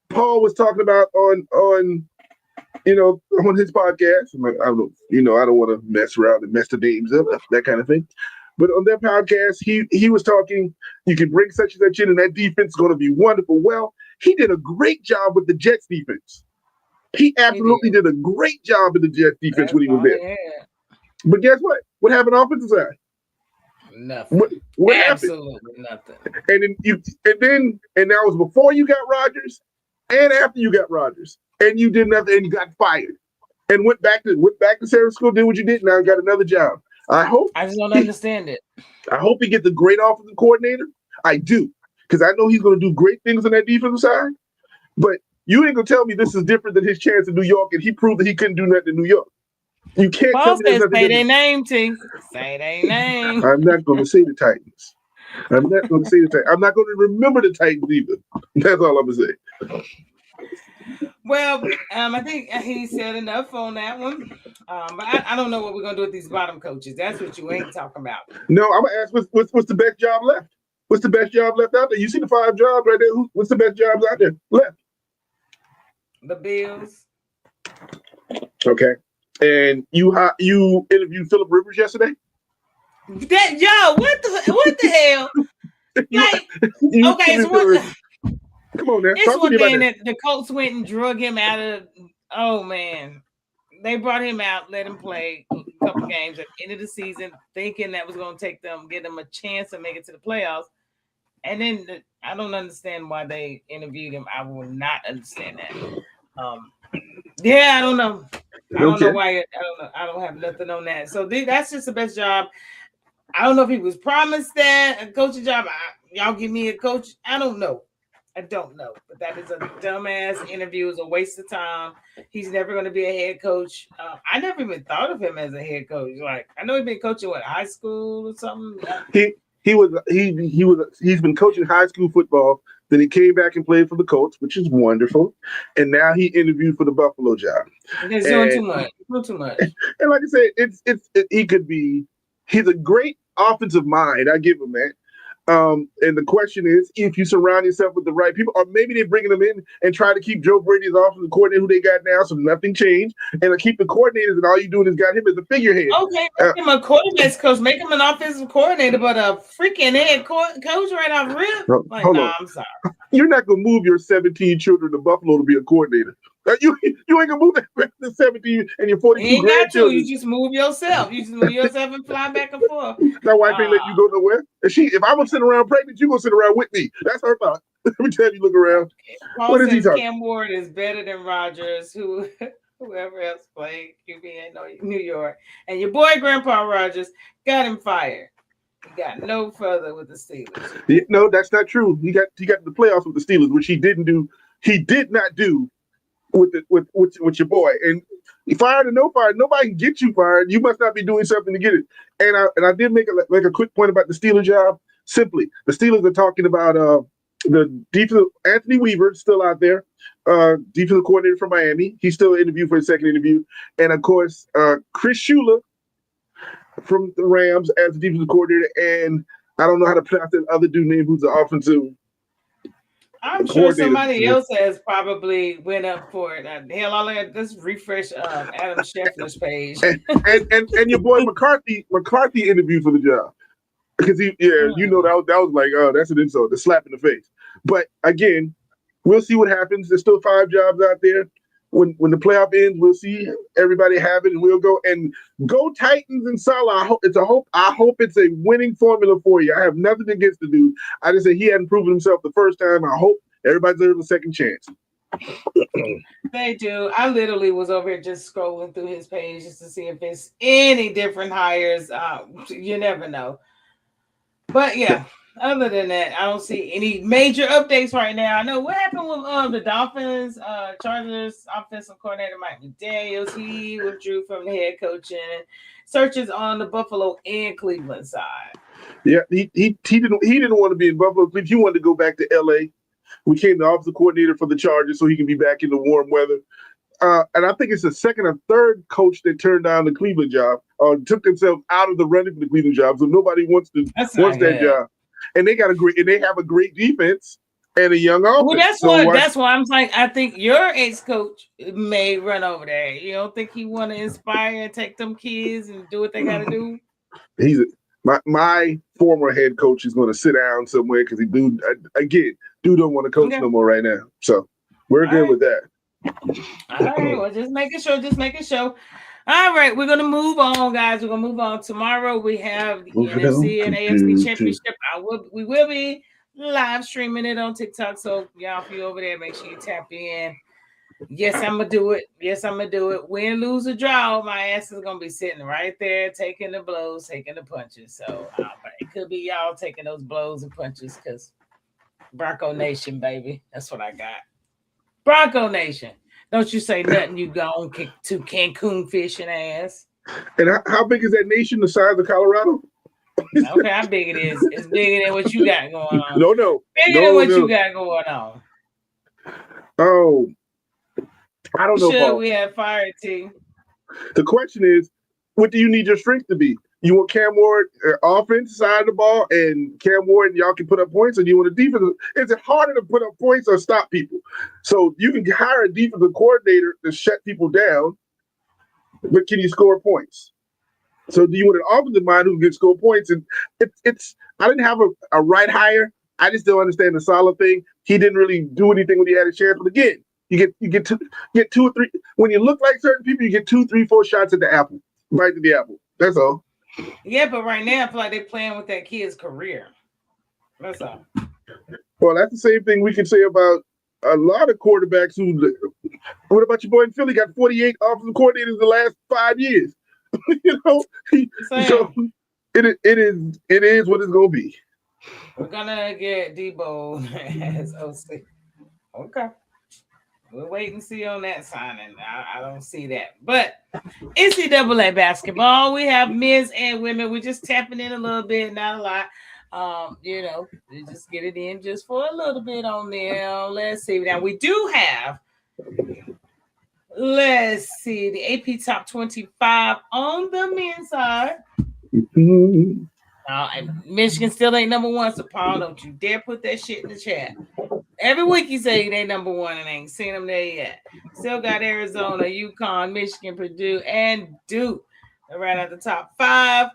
Paul was talking about on his podcast. I don't want to mess around and mess the names up, that kind of thing. But on that podcast, he was talking, you can bring such and such in, and that defense is going to be wonderful. Well, he did a great job with the Jets defense. He absolutely did a great job in the Jets defense when he was there. But guess what? What happened on the offensive side? Nothing. What Absolutely happened? Nothing. And that was before you got Rodgers and after you got Rodgers. And you did nothing and you got fired. And went back to San Francisco, did what you did, now you got another job. I just don't understand it. I hope he gets a great offensive coordinator. I do. Because I know he's going to do great things on that defensive side. But you ain't going to tell me this is different than his chance in New York, and he proved that he couldn't do nothing in New York. You can't tell me there's nothing. Say their name, T. Say their name. I'm not going to say the Titans. I'm not going to remember the Titans either. That's all I'm going to say. Well, I think he said enough on that one. But I don't know what we're gonna do with these bottom coaches. That's what you ain't talking about. No, I'm gonna ask what's the best job left? What's the best job left out there? You see the 5 jobs right there. What's the best jobs out there left? The Bills. Okay. And you interviewed Phillip Rivers yesterday? What the hell? So what? Come on, now. It's one thing that the Colts went and drug him out of. Oh man, they brought him out, let him play a couple games at the end of the season, thinking that was going to get them a chance to make it to the playoffs. And then I don't understand why they interviewed him. I will not understand that. I don't know. I don't know why. I don't know. I don't have nothing on that. So that's just the best job. I don't know if he was promised that a coaching job. Y'all give me a coach. I don't know. But that is a dumbass interview. It's a waste of time. He's never going to be a head coach. I never even thought of him as a head coach. Like, I know he's been coaching high school or something. He's been coaching high school football. Then he came back and played for the Colts, which is wonderful. And now he interviewed for the Buffalo job. He's doing too much. Too much. And like I said, he's a great offensive mind. I give him that. And the question is, if you surround yourself with the right people, or maybe they're bringing them in and try to keep Joe Brady's offensive coordinator who they got now, so nothing changed, and keep the coordinators, and all you doing is got him as a figurehead. Okay, make him a quarterback coach, make him an offensive coordinator, but a freaking head coach right off rip. Hold on. I'm sorry. You're not gonna move your 17 children to Buffalo to be a coordinator. You ain't gonna move that to 17 and your 42 grandchildren. You just move yourself. You just move yourself and fly back and forth. That wife ain't let you go nowhere. If I'm gonna sit around pregnant, you gonna sit around with me. That's her thought. Every time you look around. Paul what is he talking? Cam Ward is better than Rodgers, whoever else played QB in New York. And your boy Grandpa Rodgers got him fired. He got no further with the Steelers. Yeah, no, that's not true. He got the playoffs with the Steelers, which he didn't do. He did not do with your boy. And fired or no fired, nobody can get you fired. You must not be doing something to get it. And I did make a quick point about the Steelers job. Simply, the Steelers are talking about the defensive Anthony Weaver still out there, defensive coordinator from Miami. He's still interviewed for his second interview, and of course Chris Shula from the Rams as the defensive coordinator. And I don't know how to pronounce that other dude name who's the offensive. I'm sure somebody else has probably went up for it. Hell, all I had let's refresh Adam Scheffler's page. And your boy McCarthy interviewed for the job because that was like, oh, that's an insult, a slap in the face. But again, we'll see what happens. There's still 5 jobs out there. When the playoff ends, we'll see everybody have it, and we'll go Titans and Salah. I hope it's a winning formula for you. I have nothing against the dude. I just say he hadn't proven himself the first time. I hope everybody deserves a second chance. They do. I literally was over here just scrolling through his page just to see if there's any different hires. You never know. But yeah. Other than that, I don't see any major updates right now. I know what happened with the Dolphins, Chargers offensive coordinator Mike McDaniels. He withdrew from the head coaching searches on the Buffalo and Cleveland side. Yeah, he didn't want to be in Buffalo. He wanted to go back to LA. We became the offensive coordinator for the Chargers so he can be back in the warm weather. And I think it's the second or third coach that turned down the Cleveland job or took themselves out of the running for the Cleveland job. So nobody wants that job. And they have a great defense and a young offense. Well, that's why I'm like, I think your ex-coach may run over there. You don't think he want to inspire and take them kids and do what they got to do? My former head coach is going to sit down somewhere because dude don't want to coach no more right now. So we're good with that. All right, well, just making sure. All right, we're gonna move on, guys. We're gonna move on. Tomorrow we have the NFC and AFC Championship. We will be live streaming it on TikTok. So y'all, if you over there, make sure you tap in. Yes, I'm gonna do it. Win, lose, or draw, my ass is gonna be sitting right there, taking the blows, taking the punches. So it could be y'all taking those blows and punches because Bronco Nation, baby. That's what I got. Bronco Nation. Don't you say nothing, you gone to Cancun fishing ass. And how big is that nation the size of Colorado? Okay, how big it is. It's bigger than what you got going on. No. Bigger than what you got going on. Oh, I don't know. Should we have fired team? The question is, what do you need your strength to be? You want Cam Ward offense side of the ball and Cam Ward and y'all can put up points, or do you want a defense? Is it harder to put up points or stop people? So you can hire a defensive coordinator to shut people down, but can you score points? So do you want an offensive mind who can score points? And it's I didn't have a right hire. I just don't understand the solid thing. He didn't really do anything when he had a chance. But again, you get two or three. When you look like certain people, you get 2, 3, 4 shots at the apple. Right to the apple. That's all. Yeah, but right now I feel like they're playing with that kid's career. That's all. Well, that's the same thing we can say about a lot of quarterbacks who. What about your boy in Philly? Got 48 offensive coordinators in the last 5 years. So it is what it's gonna be. We're gonna get Debo as OC. Okay. We'll wait and see on that signing. I don't see that. But NCAA basketball, we have men's and women. We're just tapping in a little bit, not a lot. We just get it in just for a little bit on there. Let's see. Now we do have, let's see, the AP Top 25 on the men's side. Mm-hmm. And Michigan still ain't number one, so Paul, don't you dare put that shit in the chat. Every week you say they number one and ain't seen them there yet. Still got Arizona, UConn, Michigan, Purdue, and Duke. They're right at the top 5.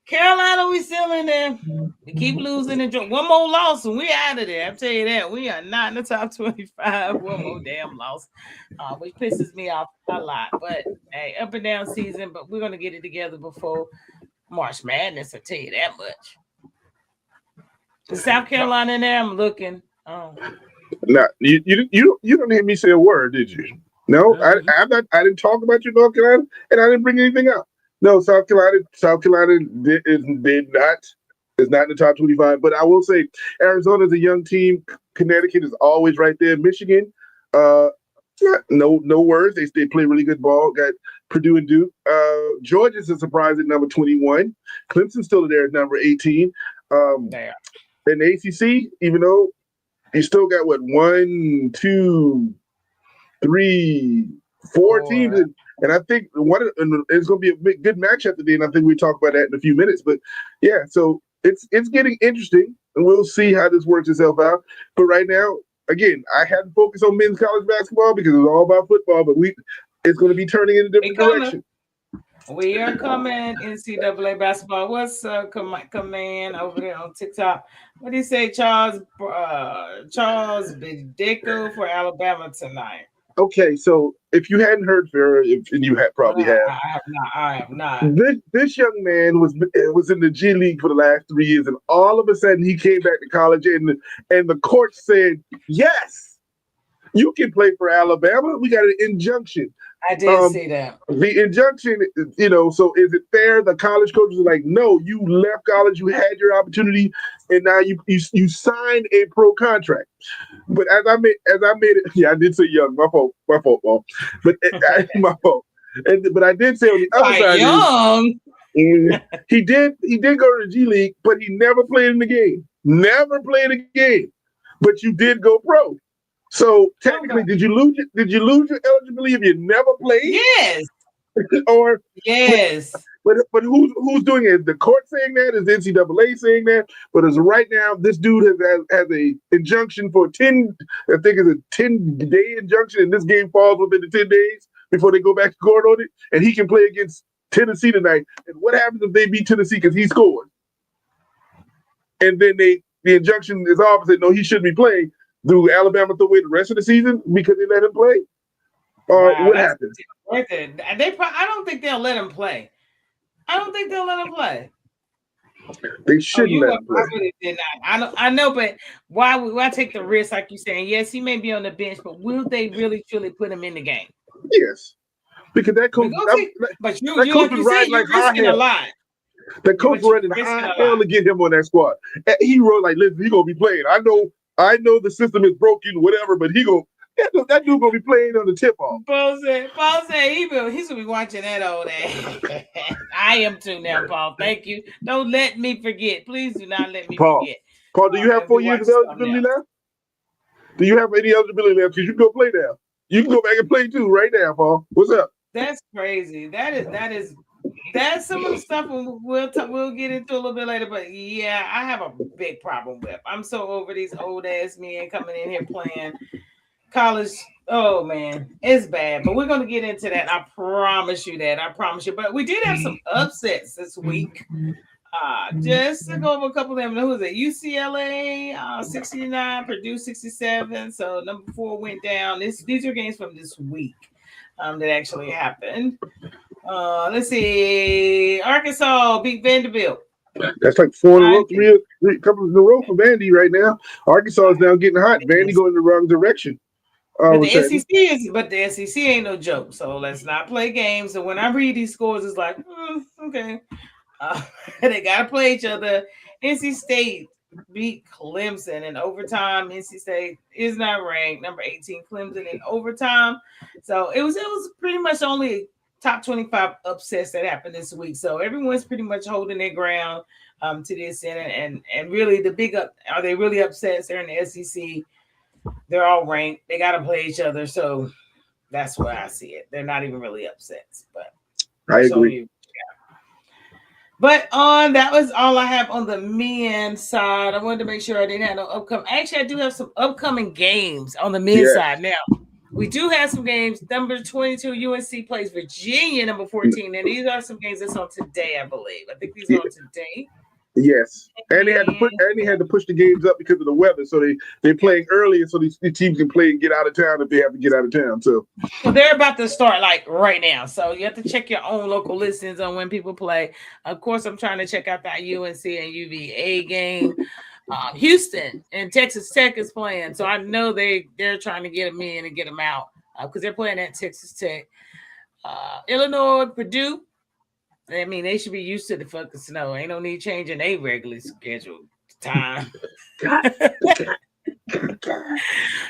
Carolina, we still in there. We keep losing and one more loss and we out of there. I'll tell you that. We are not in the top 25. One more damn loss, which pisses me off a lot. But hey, up and down season, but we're gonna get it together before March Madness. I'll tell you that much. South Carolina in there, I'm looking. Oh. No, you don't hear me say a word, did you? No, mm-hmm. I didn't talk about you, North Carolina, and I didn't bring anything up. No, South Carolina is not in the top 25. But I will say Arizona is a young team. Connecticut is always right there. Michigan, Yeah, no words. They play really good ball. Got Purdue and Duke. Georgia's a surprise at number 21. Clemson's still there at number 18. There. In the ACC, even though you still got what 1, 2, 3, 4 teams, and I think it's going to be a good matchup today. And I think we talk about that in a few minutes. But yeah, so it's getting interesting, and we'll see how this works itself out. But right now, again, I hadn't focused on men's college basketball because it was all about football. But it's going to be turning in a different direction. We are coming, NCAA basketball. What's command over there on TikTok? What do you say, Charles Bideko for Alabama tonight? Okay, so if you hadn't heard, Farrah, and you probably have. I have not. This young man was in the G League for the last 3 years, and all of a sudden he came back to college, and the court said, yes, you can play for Alabama. We got an injunction. I did see that. The injunction, so is it fair? The college coaches are like, no, you left college, you had your opportunity, and now you signed a pro contract. But as I made it, yeah, I did say young, my fault, Paul. But my fault. But I did say on the other side, young. He did go to the G League, but he never played in the game. Never played a game. But you did go pro. So technically, did you lose your eligibility if you never played? Yes. Or yes. But who's doing it? Is the court saying that? Is the NCAA saying that? But as of right now, this dude has a injunction for 10. I think it's a 10-day injunction, and this game falls within the 10 days before they go back to court on it, and he can play against Tennessee tonight. And what happens if they beat Tennessee because he scored? And then the injunction is off and say no, he shouldn't be playing. Do Alabama throw away the rest of the season because they let him play? Or what happens? I don't think they'll let him play. They shouldn't let him play. I really did not. I know, but why take the risk like you're saying? Yes, he may be on the bench, but will they really truly put him in the game? Yes. Because that coach, but you like you said, you're risking a lot. The coach running high hell to get him on that squad. He wrote like, listen, he's gonna be playing. I know the system is broken, whatever, but that dude gonna be playing on the tip off. Paul said he's gonna be watching that all day. I am too now, Paul. Thank you. Don't let me forget. Please do not let me forget. Paul, do you have 4 years of eligibility left? Do you have any eligibility left? Because you can go play now. You can go back and play too right now, Paul. What's up? That's crazy. That's some of the stuff we'll get into a little bit later. But yeah, I have a big problem with. I'm so over these old ass men coming in here playing college. Oh man, it's bad. But we're gonna get into that. I promise you that. I promise you. But we did have some upsets this week. Just to go over a couple of them. Who was it? UCLA 69, Purdue 67. So number 4 went down. These are games from this week that actually happened. Let's see. Arkansas beat Vanderbilt. That's like 4 in a row, three couple in a row for Vandy right now. Arkansas is now getting hot. Vandy going in the wrong direction. But the SEC ain't no joke. So let's not play games. So when I read these scores, it's like, okay. They gotta play each other. NC State beat Clemson in overtime. NC State is not ranked. Number 18, Clemson in overtime. So it was pretty much only top 25 upsets that happened this week. So everyone's pretty much holding their ground to this and really the big up. Are they really upsets? They're in the SEC. They're all ranked. They got to play each other. So that's where I see it. They're not even really upsets. But I agree. But that was all I have on the men's side. I wanted to make sure I didn't have no upcoming. Actually, I do have some upcoming games on the men's side. Now, we do have some games. Number 22, UNC plays Virginia, number 14. And these are some games that's on today, I believe. I think these are on today. Yes. And they had to push the games up because of the weather. So they're playing earlier so these teams can play and get out of town if they have to get out of town. So they're about to start like right now. So you have to check your own local listings on when people play. Of course, I'm trying to check out that UNC and UVA game. Houston and Texas Tech is playing. So I know they're trying to get them in and get them out because they're playing at Texas Tech. Illinois, Purdue. I mean, they should be used to the fucking snow. Ain't no need changing their regularly scheduled time.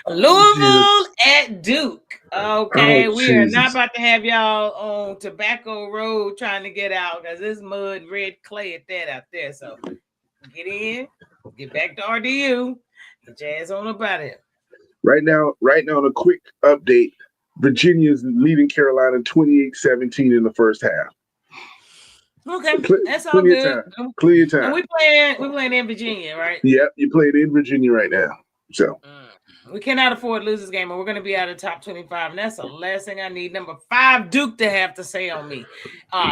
Louisville at Duke. Okay, Oh, we are not Jesus. about to have y'all on Tobacco Road trying to get out because it's mud and red clay at that out there. So get in, get back to RDU, get your ass on about it. Right now, on a quick update, Virginia's leading Carolina 28-17 in the first half. Okay, that's all Plenty of good. time. Plenty of time. And we playing in Virginia, right? Yep, you played in Virginia right now. So we cannot afford to lose this game, and we're going to be out of top 25, and that's the last thing I need. Number 5, Duke to have to say on me.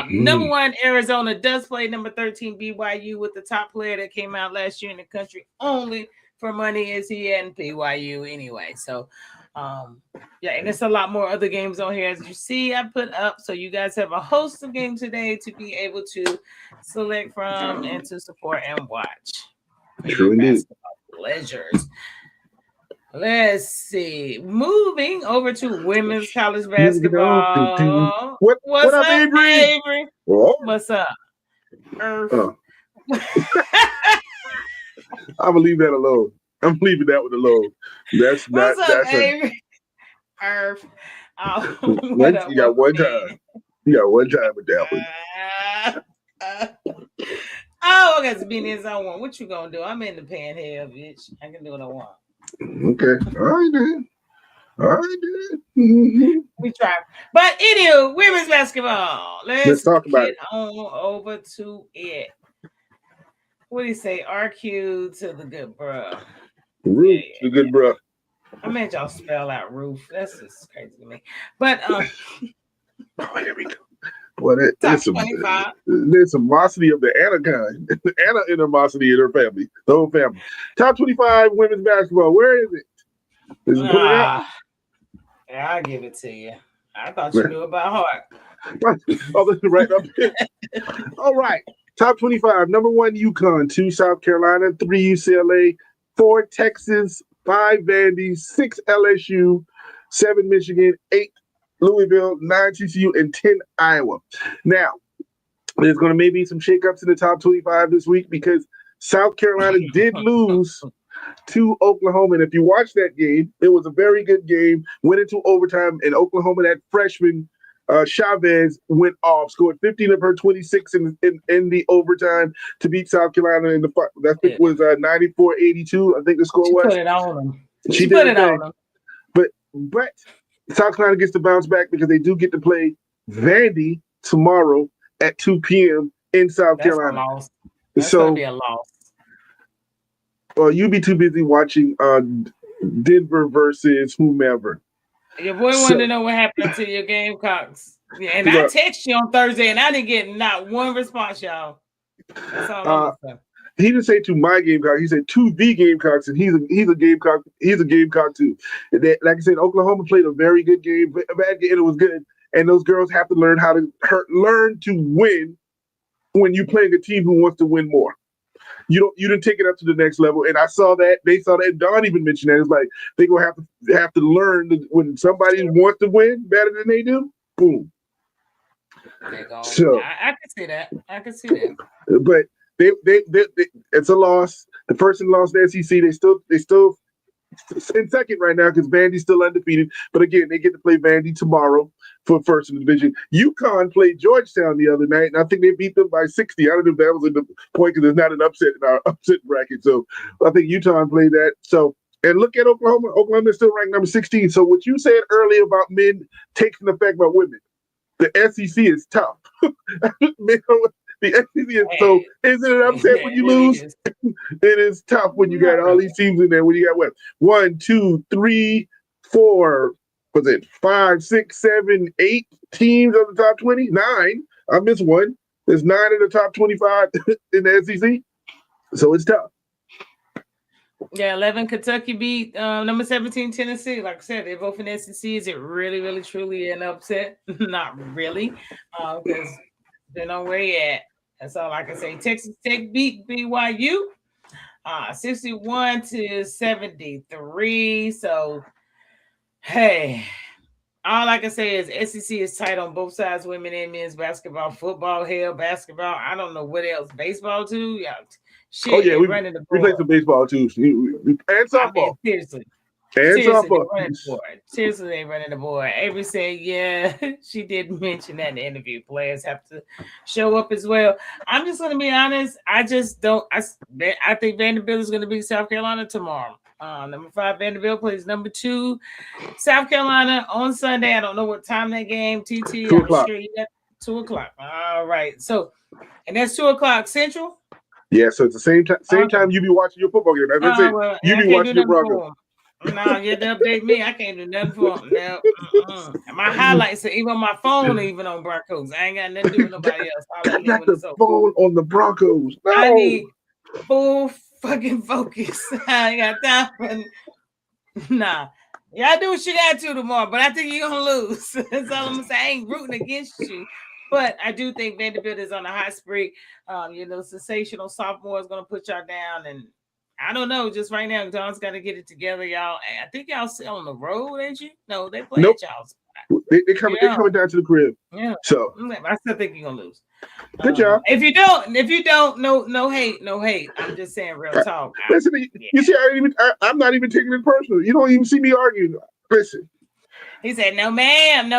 Number 1, Arizona does play number 13, BYU, with the top player that came out last year in the country only for money is he in BYU anyway. So, yeah, and there's a lot more other games on here, as you see I put up. So you guys have a host of games today to be able to select from and to support and watch. True indeed. Pleasures. Let's see. Moving over to women's college basketball. What's up, Avery? Oh. What's up, Earth? I'm gonna leave that alone. I'm leaving that one alone. That's What's not. up, That's Avery? Earth. You got one time. You got one time with that one. Okay, it's business I want. What you gonna do? I'm in the pan here, bitch. I can do what I want. Okay. All right, then. We try. But anyway, women's basketball. Let's talk about it on over to it. What do you say? RQ to the good bro. Roof, the good bro. I made y'all spell out roof. That's just crazy to me. But oh, here we go. Well, there's some animosity of the Anna kind. Anna animosity in her family, the whole family. Top 25 women's basketball. Where is it? Is it put it out? Yeah, I'll give it to you. I thought you knew about heart. Oh, right up here. All right. Top 25. Number 1, UConn. 2, South Carolina. 3, UCLA. 4, Texas. 5, Vandy. 6, LSU. 7, Michigan. 8, Louisville. 9, TCU. And 10, Iowa. Now, there's going to maybe some shakeups in the top 25 this week because South Carolina did lose to Oklahoma. And if you watch that game, it was a very good game. Went into overtime, and Oklahoma, that freshman Chavez went off, scored 15 of her 26 in the overtime to beat South Carolina in the that pick was 94-82. I think the score was. Put it on them. She put it on them. But South Carolina gets to bounce back because they do get to play Vandy tomorrow at 2 p.m. in South Carolina. That's gonna be a loss. Well, you be too busy watching Denver versus whomever. Your boy wanted to know what happened to your Gamecocks. Yeah, and I texted you on Thursday, and I didn't get not one response, y'all. That's all I'm saying. He didn't say to my Gamecock. He said to the Gamecocks, and he's a Gamecock. He's a Gamecock too. And they, like I said, Oklahoma played a very good game, a bad game, and it was good. And those girls have to learn how to learn to win when you're playing a team who wants to win more. You didn't take it up to the next level, and I saw that. They saw that. Don even mentioned that. It's like they're gonna have to learn that when somebody wants to win better than they do. Boom. So I can see that. But they it's a loss. The person lost the SEC. They still in second right now because Vandy's still undefeated. But again, they get to play Vandy tomorrow for first in the division. UConn played Georgetown the other night, and I think they beat them by 60. I don't know if that was in the point because there's not an upset in our upset bracket. So I think UConn played that. So, and look at Oklahoma. Oklahoma is still ranked number 16. So what you said earlier about men taking effect by women, the SEC is tough. The SEC is so. Is it an upset when you lose? It is tough when you got all these teams in there. When you got what? 1, 2, 3, 4. Was it 5, 6, 7, 8 teams of the top 20? 9. I missed one. There's 9 in the top 25 in the SEC. So it's tough. Yeah, 11 Kentucky beat number 17 Tennessee. Like I said, they're both in the SEC. Is it really, really, truly an upset? Not really, because they know where you at. That's all I can say. Texas Tech beat BYU 61-73. So, hey, all I can say is SEC is tight on both sides, women and men's basketball, football, hell, basketball. I don't know what else. Baseball, too? Yeah. Shit, we played some baseball, too. And softball. Seriously. And Seriously, they softball. running the board. Seriously, they running the board. Avery said, yeah, she did mention that in the interview. Players have to show up as well. I'm just going to be honest. I just don't. I think Vanderbilt is going to beat South Carolina tomorrow. Number 5, Vanderbilt plays number 2, South Carolina on Sunday. I don't know what time that game. TT, 2 I'm o'clock. sure you got 2 o'clock. All right. So, and that's 2 o'clock Central? Yeah, so it's the same time you be watching your football game. That's it. Well, You be watching your Broncos. No, you have to update me. I can't do nothing for them. No, my highlights are even on my phone, even on Broncos. I ain't got nothing to do with nobody else. Got back the phone on the Broncos. No. I need full fucking focus. I ain't got time for Nah. Y'all do what you got to tomorrow, but I think you're gonna lose. That's all I'm gonna say. I ain't rooting against you. But I do think Vanderbilt is on a hot streak. Sensational sophomore is gonna put y'all down, and I don't know. Just right now, Don's got to get it together, y'all. I think y'all still on the road, ain't you? No, they play at y'all's. They coming down to the crib. Yeah. So I still think you're gonna lose. Good job. If you don't, no hate. I'm just saying real talk. Listen, you see, I'm not even taking it personal. You don't even see me arguing. Listen. He said, "No, ma'am.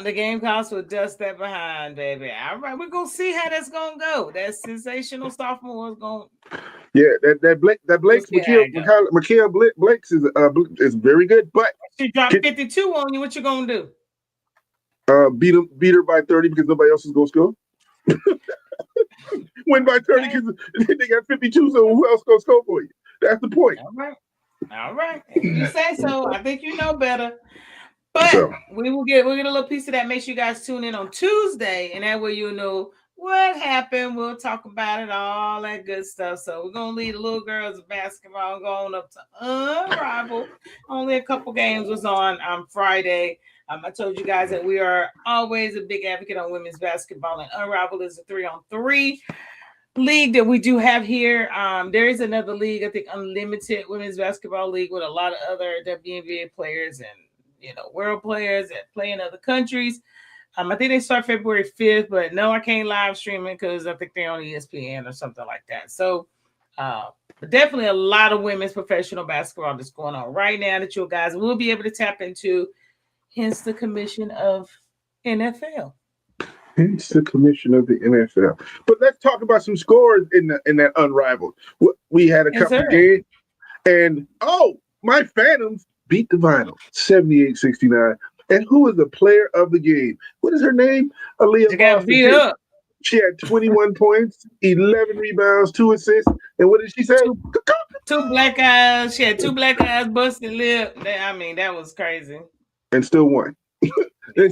The game costs will dust that behind, baby. All right, we're gonna see how that's gonna go. That sensational sophomore is gonna." Yeah, that Blake's Mikael Blake's is very good, but she dropped 52 on you. What you gonna do? Beat her by 30 because nobody else is gonna score. Win by 30 because they got 52. So who else gonna score for you? That's the point. All right. If you say so, I think you know better. But we'll get a little piece of that. Make sure you guys tune in on Tuesday, and that way you'll know what happened. We'll talk about it, all that good stuff. So we're gonna leave the little girls basketball going up to Unrivaled. Only a couple games was on Friday. I told you guys that we are always a big advocate on women's basketball, and Unrivaled is a 3-on-3 league that we do have here. There is another league, I think Unlimited Women's Basketball League, with a lot of other WNBA players and world players that play in other countries. I think they start February 5th, but no, I can't live stream it because I think they're on ESPN or something like that. So but definitely a lot of women's professional basketball that's going on right now that you guys will be able to tap into. Hence the commission of NFL. Hence the commission of the NFL. But let's talk about some scores in that Unrivaled. We had a couple of games, and my Phantoms beat the Vinyl 78-69. And who was the player of the game? What is her name? Aaliyah Boston. She had 21 points, 11 rebounds, 2 assists. And what did she say? Two black eyes. She had 2 black eyes, busted lip. I mean, that was crazy. And still won. and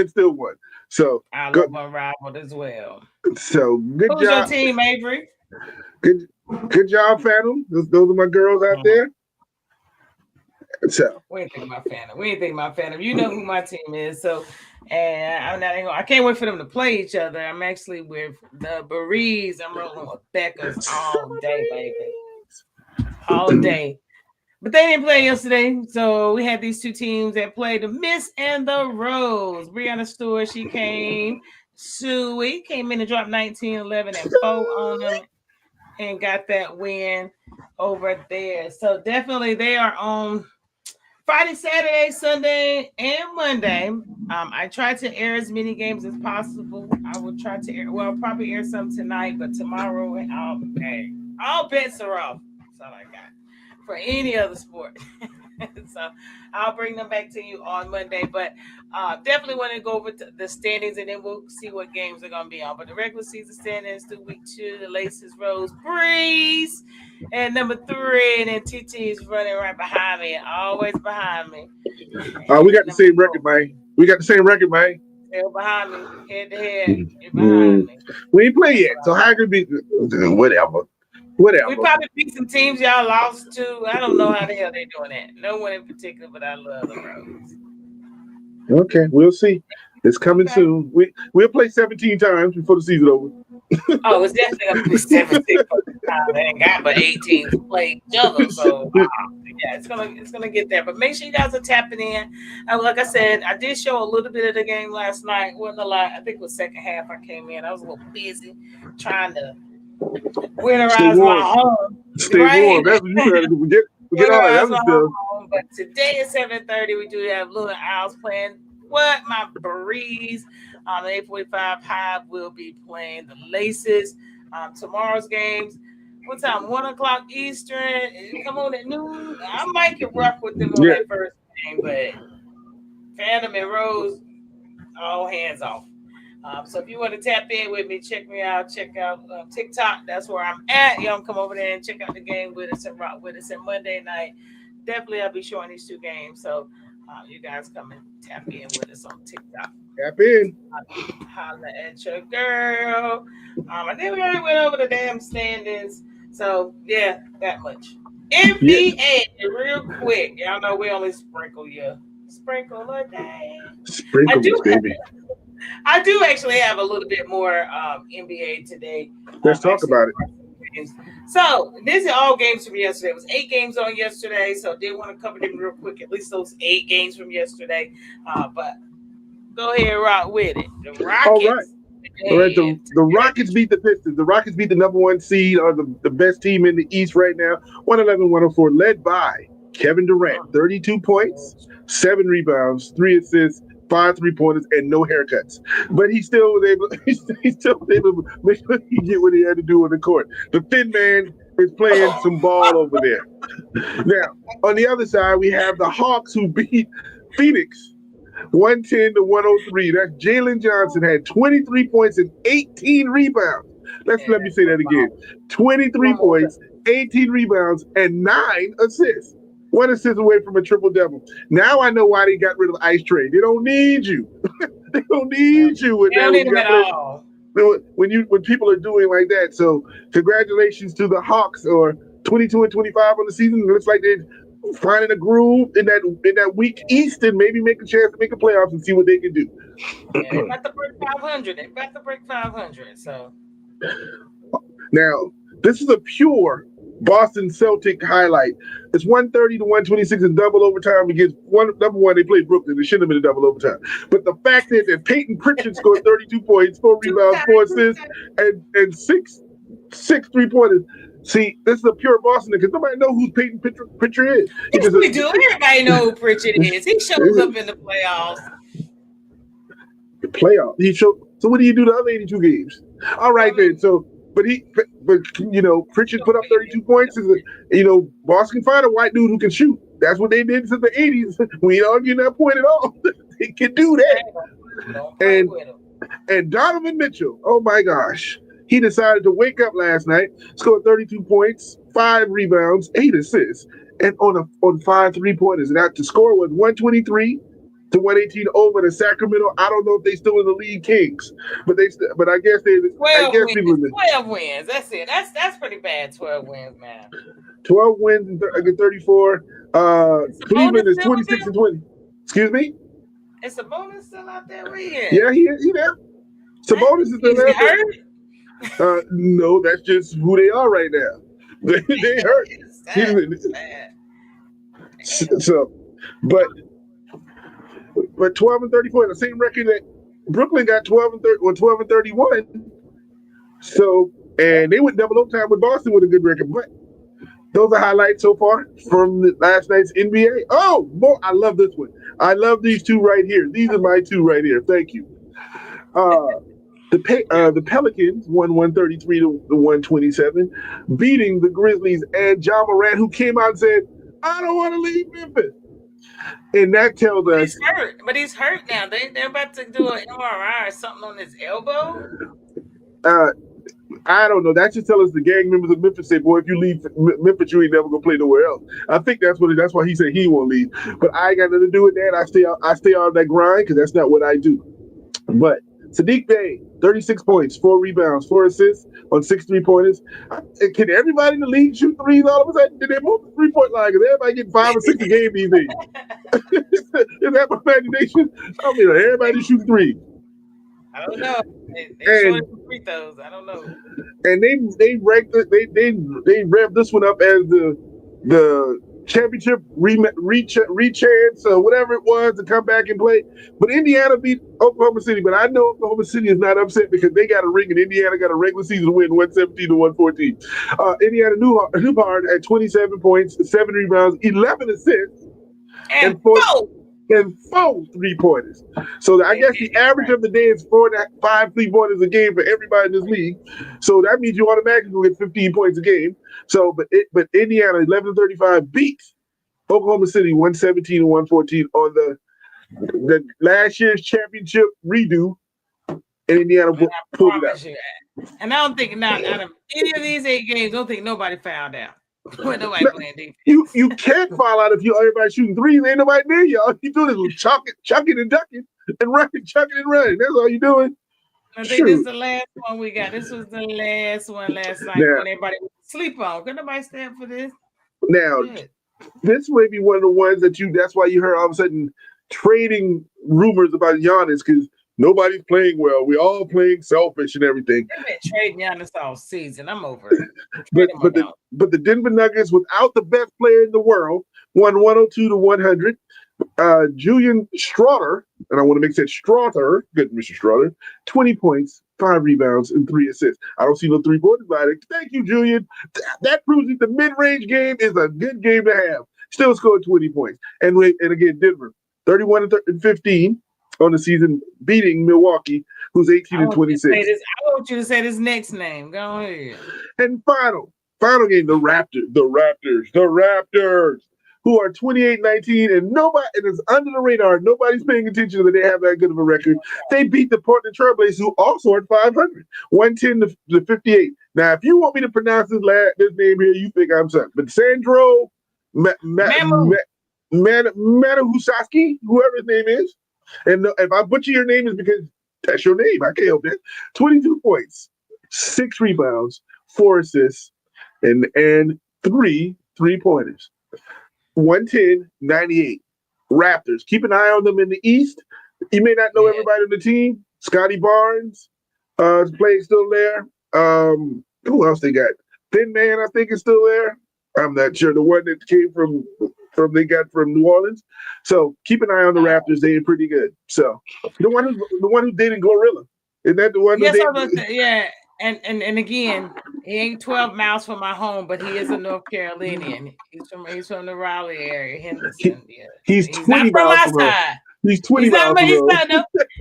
still won. So I love Unrivaled as well. So good Who's job. Who's your team, Avery? Good job, Phantom. Those are my girls out there. So we ain't thinking about Phantom. You know who my team is. So, and I can't wait for them to play each other. I'm actually with the Berees. I'm rolling with Becca's all day, baby. All day. But they didn't play yesterday. So we had these two teams that played, the Miss and the Rose. Brianna Stewart, she came. Suey came in and dropped 19-11 and 4 on them and got that win over there. So definitely they are on Friday, Saturday, Sunday, and Monday. I try to air as many games as possible. I will try to air. Well, I'll probably air some tonight, but tomorrow, all bets are off. That's all I got for any other sport. So I'll bring them back to you on Monday. But definitely want to go over the standings, and then we'll see what games are going to be on. But the regular season standings through week 2, the Laces Rose Breeze and number 3, and then TT is running right behind me, always behind me. We got the same record, man. Still behind me, head to head. You're behind me. We ain't play yet, so how could be whatever. We probably beat some teams y'all lost to. I don't know how the hell they're doing that. No one in particular, but I love the Rose. Okay, we'll see. It's coming soon. We'll play 17 times before the season over. It's definitely gonna be 17 for the time. They ain't got but 18 to play each other. So yeah, it's gonna get there. But make sure you guys are tapping in. Like I said, I did show a little bit of the game last night. Wasn't a lot. I think it was second half I came in. I was a little busy trying to winterize my home. Stay warm. That's what you trying to do. Forget all that other stuff. Home, but today at 7:30, we do have Lunar Owls playing. What my Breeze? The 8:45 Hive will be playing the Laces. Tomorrow's games. What time? 1 o'clock Eastern. Come on at noon. I might get rough with them on that first game, but Phantom and Rose, all hands off. So if you want to tap in with me, check me out. Check out TikTok. That's where I'm at. Y'all can come over there and check out the game with us and rock with us. And Monday night, definitely I'll be showing these two games. So you guys come and tap in with us on TikTok. Tap in. Holla at your girl. I think we already went over the damn standings. So yeah, that much. NBA, real quick. Y'all know we only sprinkle a day. Sprinkle, baby. I do actually have a little bit more NBA today. Let's talk about it. So this is all games from yesterday. It was 8 games on yesterday, so I did want to cover them real quick. At least those 8 games from yesterday. But go ahead and rock with it. The Rockets. All right. The Rockets beat the Pistons. The Rockets beat the number 1 seed, or the best team in the East right now. 111-104, led by Kevin Durant. 32 points, 7 rebounds, 3 assists, 5 3-pointers, and no haircuts. But he still was able. He still was able to make sure he get what he had to do on the court. The thin man is playing some ball over there. Now, on the other side, we have the Hawks, who beat Phoenix 110-103. That's Jalen Johnson had 23 points and 18 rebounds. Let me say that again. 23 points, 18 rebounds, and 9 assists. 1 assist away from a triple-double. Now I know why they got rid of Ice Trae. They don't need you. They don't need you. They don't need him at all. When people are doing like that. So congratulations to the Hawks, or 22-25 on the season. It looks like they're finding a groove in that weak East, and maybe make a chance to make the playoffs and see what they can do. Yeah, they're about to break 500. They're about to break 500. So now this is a pure Boston Celtic highlight. It's 130-126 in double overtime against number 1. They played Brooklyn. They shouldn't have been in double overtime. But the fact is that Peyton Pritchard scored 32 points, 4 rebounds, 4 assists, and 6 3-pointers. See, this is a pure Boston because nobody knows who Peyton Pritchard is. Yes, we do. Everybody knows who Pritchard is. He shows up in the playoffs. The playoffs. He showed. So what do you do the other 82 games? All right then. So. But Pritchard put up 32 points. Boston can find a white dude who can shoot. That's what they did since the 80s. We ain't arguing that point at all. They can do that. And Donovan Mitchell, oh my gosh. He decided to wake up last night, scored 32 points, 5 rebounds, 8 assists, and on 5 3-pointers. And that the score was 123-118 over the Sacramento. I don't know if they still in the league Kings, but I guess they. 12 wins. That's it. That's pretty bad. 12 wins, man. 12 wins against 34. Cleveland is 26-20. Excuse me. Is Sabonis still out there? Yeah, he there. Sabonis is still there. Hurt? No, that's just who they are right now. They hurt. That's bad. So, but 12 and 34, the same record that Brooklyn got 12 and 31. So, and they went double overtime with Boston with a good record. But those are highlights so far from last night's NBA. Oh, boy, I love this one. I love these two right here. These are my two right here. Thank you. The Pelicans won 133-127, beating the Grizzlies and Ja Morant, who came out and said, "I don't want to leave Memphis." And that tells us he's hurt now. They're about to do an MRI or something on his elbow. I don't know. That just tells us the gang members of Memphis say, "Boy, if you leave Memphis, you ain't never gonna play nowhere else." I think that's why he said he won't leave. But I ain't got nothing to do with that. I stay on that grind because that's not what I do. But Sadiq Bey, 36 points, 4 rebounds, 4 assists on 6 3-pointers. Can everybody in the league shoot threes all of a sudden? Did they move the 3-point line? Because everybody getting 5 or 6 a game these days. Is that my imagination? I mean, everybody shoot threes. I don't know. They showed free throws. I don't know. And they ranked they revved this one up as the championship rechance or whatever it was to come back and play. But Indiana beat Oklahoma City. But I know Oklahoma City is not upset because they got a ring and Indiana got a regular season win 117-114. Indiana Newhart had 27 points, 7 rebounds, 11 assists, and 4 3-pointers. So I guess the average of the day is 5 3-pointers a game for everybody in this league. So that means you automatically will get 15 points a game. So, but Indiana 11-35 beat Oklahoma City 117-114 on the last year's championship redo, and Indiana pulled it out. And I don't think out of any of these 8 games, I don't think nobody fouled out. Nobody playing defense. You can't foul out if everybody shooting threes. Ain't nobody near you. All you doing is chucking and ducking and running, chucking and running. That's all you doing. I think this is the last one we got. This was the last one last night when everybody was sleep on. Could nobody stand for this? Now, this may be one of the ones that's why you heard all of a sudden trading rumors about Giannis because nobody's playing well. We all playing selfish and everything. They've been trading Giannis all season. I'm over it. But the Denver Nuggets, without the best player in the world, won 102-100. Julian Strawther, and I want to make that Strawther, good Mr. Strawther, 20 points, 5 rebounds, and 3 assists. I don't see no 3-pointers by it. Thank you, Julian. That proves that the mid-range game is a good game to have. Still scored 20 points. And again, Denver, 31-15 on the season, beating Milwaukee, who's 18-26. I want you to say this next name. Go ahead. And final game, the Raptors, who are 28-19, and it's under the radar. Nobody's paying attention that they have that good of a record. They beat the Portland Trailblazers, who also are 500, 110-58. Now, if you want me to pronounce this name here, you think I'm something. But Sandro Manahusaski, whoever his name is, and if I butcher your name, it's because that's your name. I can't help it. 22 points, 6 rebounds, 4 assists, and 3 3-pointers. 110-98. Raptors. Keep an eye on them in the East. You may not know everybody on the team. Scotty Barnes is playing still there. Who else they got? Thin Man, I think, is still there. I'm not sure. The one that came from they got from New Orleans. So keep an eye on the Raptors. They are pretty good. So the one who dated Glorilla. Isn't that the one? Yes, yeah. And again, he ain't 12 miles from my home, but he is a North Carolinian. He's from the Raleigh area, Henderson. He's 20 not miles from my side. He's 20 miles from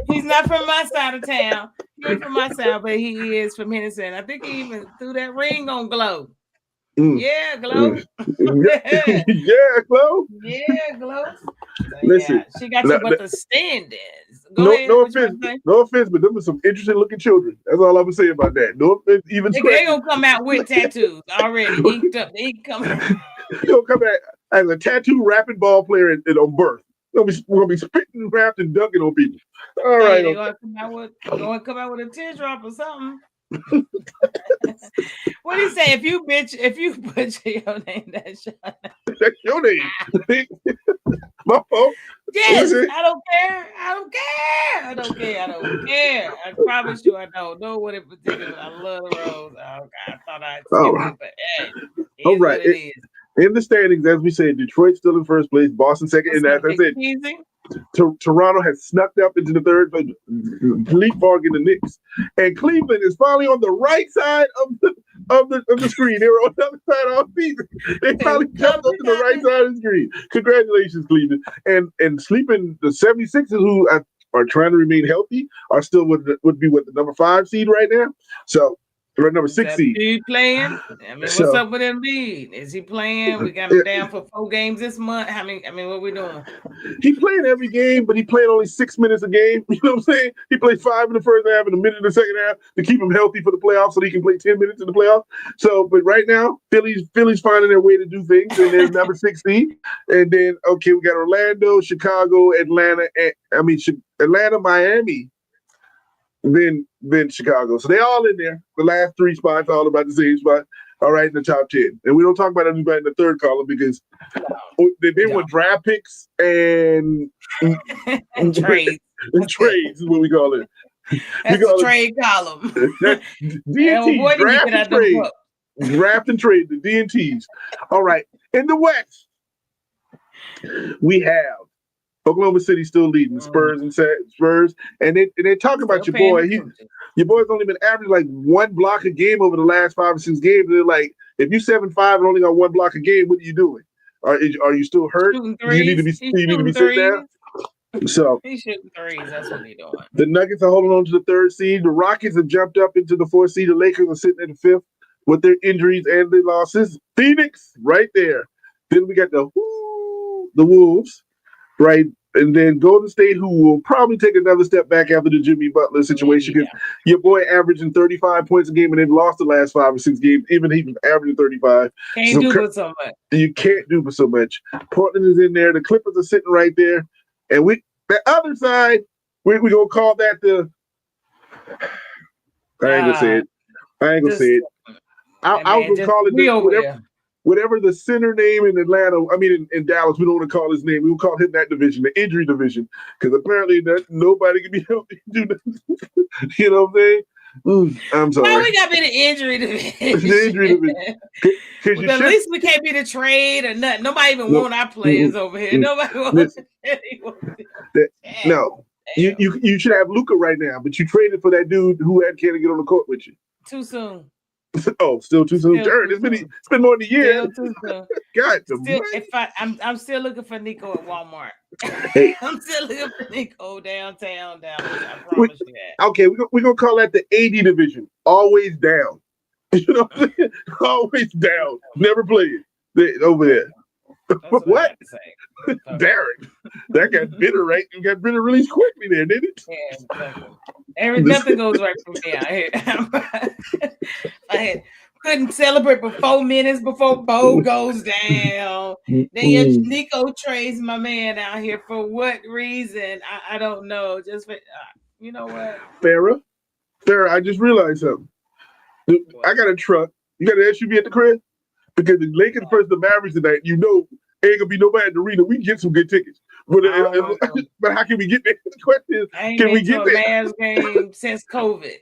He's not from my side of town. He ain't from my side, but he is from Henderson. I think he even threw that ring on Glow. Yeah, Glow. Yeah, Glow. Yeah, Glow. So, listen, she got you but the standings. No offense, but them are some interesting looking children. That's all I'm gonna say about that. No offense, even they gonna come out with tattoos already inked up. They come out. He'll come out as a tattoo rapping ball player on birth. We're gonna be spitting, rapping, and dunking on people. All right, they're gonna come out with a teardrop or something. What do you say? If you butcher your name, that's your name. My fault. Yes, I don't care. I promise you, I don't know what in particular. I love the Rose. Oh God, I thought I'd skip it, but hey, all right. It is. In the standings, as we said, Detroit's still in first place, Boston second, and as I said, Toronto has snuck up into the third place, leapfrogging the Knicks, and Cleveland is finally on the right side of the screen. They were on the other side all season. They finally jumped up to the right side of the screen. Congratulations, Cleveland! And sleeping the 76ers, who are trying to remain healthy, are still would be with the number 5 seed right now. So. Or number 6 seed. Is he playing? I mean, what's up with Embiid? Is he playing? We got him down for 4 games this month. What we doing? He playing every game, but he played only 6 minutes a game. You know what I'm saying? He played 5 in the first half and a minute in the second half to keep him healthy for the playoffs, so he can play 10 minutes in the playoffs. So, but right now, Philly's finding their way to do things, and they're number 6 seed. And then, we got Orlando, Chicago, Atlanta, Miami. Then Chicago. So they all in there. The last 3 spots, all about the same spot. All right, in the top 10. And we don't talk about anybody in the third column because they want draft picks and trades. Trades is what we call it. That's the trade column. D&T, draft and trade. Draft and trade, the D&Ts. All right. In the West, We have Oklahoma City still leading Spurs and Spurs, and they talking about your boy. Your boy's only been averaging like one block a game over the last 5 or 6 games. They're like, if you 7-5 and only got one block a game, what are you doing? Are you still hurt? Do you need to be sitting down? So he's shooting threes. That's what he's doing. The Nuggets are holding on to the 3rd seed. The Rockets have jumped up into the 4th seed. The Lakers are sitting at the 5th with their injuries and their losses. Phoenix right there. Then we got the Wolves, right? And then Golden State, who will probably take another step back after the Jimmy Butler situation, because your boy averaging 35 points a game and they've lost the last 5 or 6 games, even he was averaging 35. Can't do but so much. You can't do but so much. Portland is in there. The Clippers are sitting right there. And the other side, we're going to call that the – I ain't going to say it. I was going to call it whatever the center name in in Dallas, we don't want to call his name. We will call him that division, the injury division, because apparently nobody can be healthy to do that. You know what I'm saying? I'm sorry. Why we got to be the injury division? The injury division. Well, at least we can't be the trade or nothing. Nobody even want our players over here. Nobody wants No. You should have Luka right now, but you traded for that dude who can't get on the court with you. Too soon. Oh, still too soon. It's been more than a year. God, I'm still looking for Nico at Walmart. Hey. I'm still looking for Nico downtown Dallas. I promise you that. Okay, we're gonna call that the 80 division. Always down. You know what I'm saying? Always down. Never playing. Over there. What? Derek. That got bitter, right? You got bitter really quickly there, didn't it? Yeah, nothing goes right for me out here. I couldn't celebrate for 4 minutes before Bo goes down. Then Nico trades my man out here for what reason? I don't know. Just for, you know what? Farrah, I just realized something. I got a truck. You got an SUV at the crib? Because the Lakers versus the Mavericks tonight, ain't gonna be nobody at the arena. We can get some good tickets. But how can we get there? The question is, can we get there? Last game since COVID.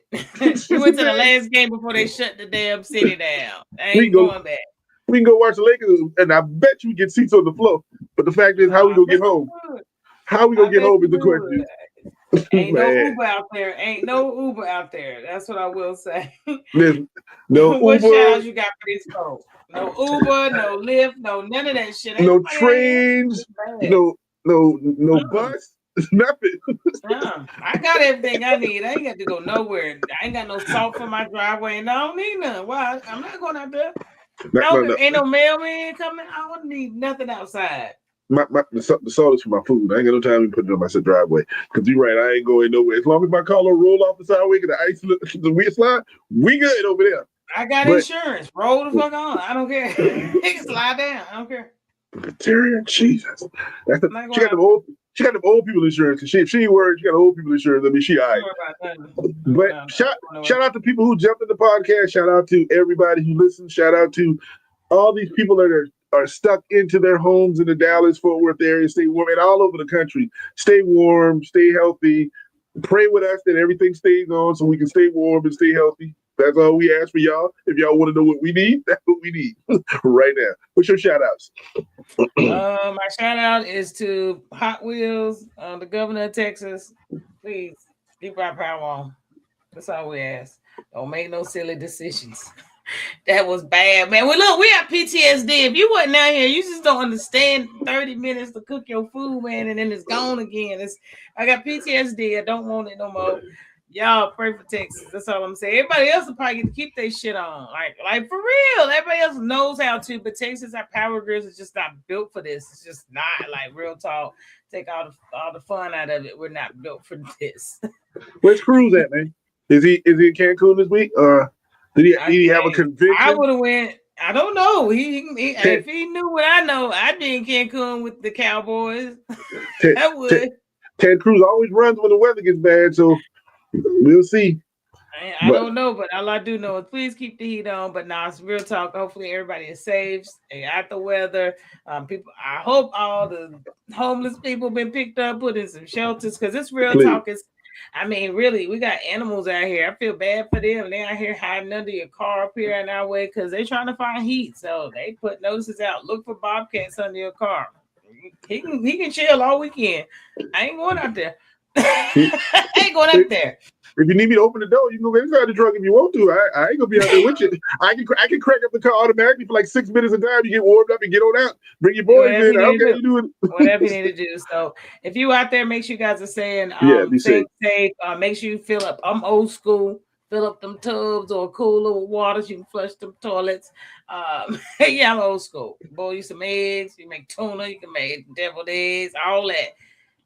We went to the last game before they shut the damn city down. I ain't going back. We can go watch the Lakers, and I bet you get seats on the floor. But the fact is, how we gonna get home? How we gonna get home is the question. Ain't no Uber out there. Ain't no Uber out there. That's what I will say. There's no what Uber. shout you got for these folks? No Uber, no Lyft, no none of that shit. No trains, no bus, nothing. I got everything I need. I ain't got to go nowhere. I ain't got no salt for my driveway, and I don't need none. Why? I'm not going out there. No. Ain't no mailman coming. I don't need nothing outside. The salt is for my food. I ain't got no time to put it on my driveway. Because you're right, I ain't going nowhere. As long as my car will roll off the sideway and the ice, the wheel slide, we good over there. I got insurance. Roll the fuck on. I don't care. Slide down. I don't care. Terrier, Jesus. She got them old people insurance. If she ain't worried, she got old people insurance. I mean, she all right. But shout out to people who jumped in the podcast. Shout out to everybody who listens. Shout out to all these people that are stuck into their homes in the Dallas-Fort Worth area. Stay warm, and all over the country. Stay warm, stay healthy. Pray with us that everything stays on so we can stay warm and stay healthy. That's all we ask for y'all. If y'all want to know what we need, that's what we need right now. What's your shout outs? My shout out is to Hot Wheels, the governor of Texas. Please keep our power on. That's all we ask. Don't make no silly decisions. That was bad, man. Well, look, we have PTSD. If you wasn't out here, you just don't understand 30 minutes to cook your food, man, and then it's gone again. I got PTSD. I don't want it no more. Y'all pray for Texas. That's all I'm saying. Everybody else will probably get to keep their shit on. Like for real. Everybody else knows how to, but Texas, our power grids is just not built for this. It's just not like real talk. Take all the fun out of it. We're not built for this. Where's Cruz at, man? Is he in Cancun this week? Did he have a convention? I would have went. I don't know. If he knew what I know, I'd be in Cancun with the Cowboys. I would. Ted Cruz always runs when the weather gets bad, so we'll see. I don't know, but all I do know is please keep the heat on. But now it's real talk. Hopefully everybody is safe and out the weather. People, I hope all the homeless people been picked up, put in some shelters, because it's real talk. Really, we got animals out here. I feel bad for them. They out here hiding under your car up here in our way because they're trying to find heat. So they put notices out. Look for bobcats under your car. He can chill all weekend. I ain't going out there. I ain't going up there. If you need me to open the door, you can go inside the truck if you want to. I ain't gonna be out there with you. I can crank up the car automatically for like 6 minutes at a time. You get warmed up and get on out. Bring your boys in. Okay, you do it. Whatever you need to do. So if you out there, make sure you guys are saying be safe. Make sure you fill up. I'm old school. Fill up them tubs or cooler with water. So you can flush them toilets. Yeah, I'm old school. Boil you some eggs. You make tuna. You can make deviled eggs. All that.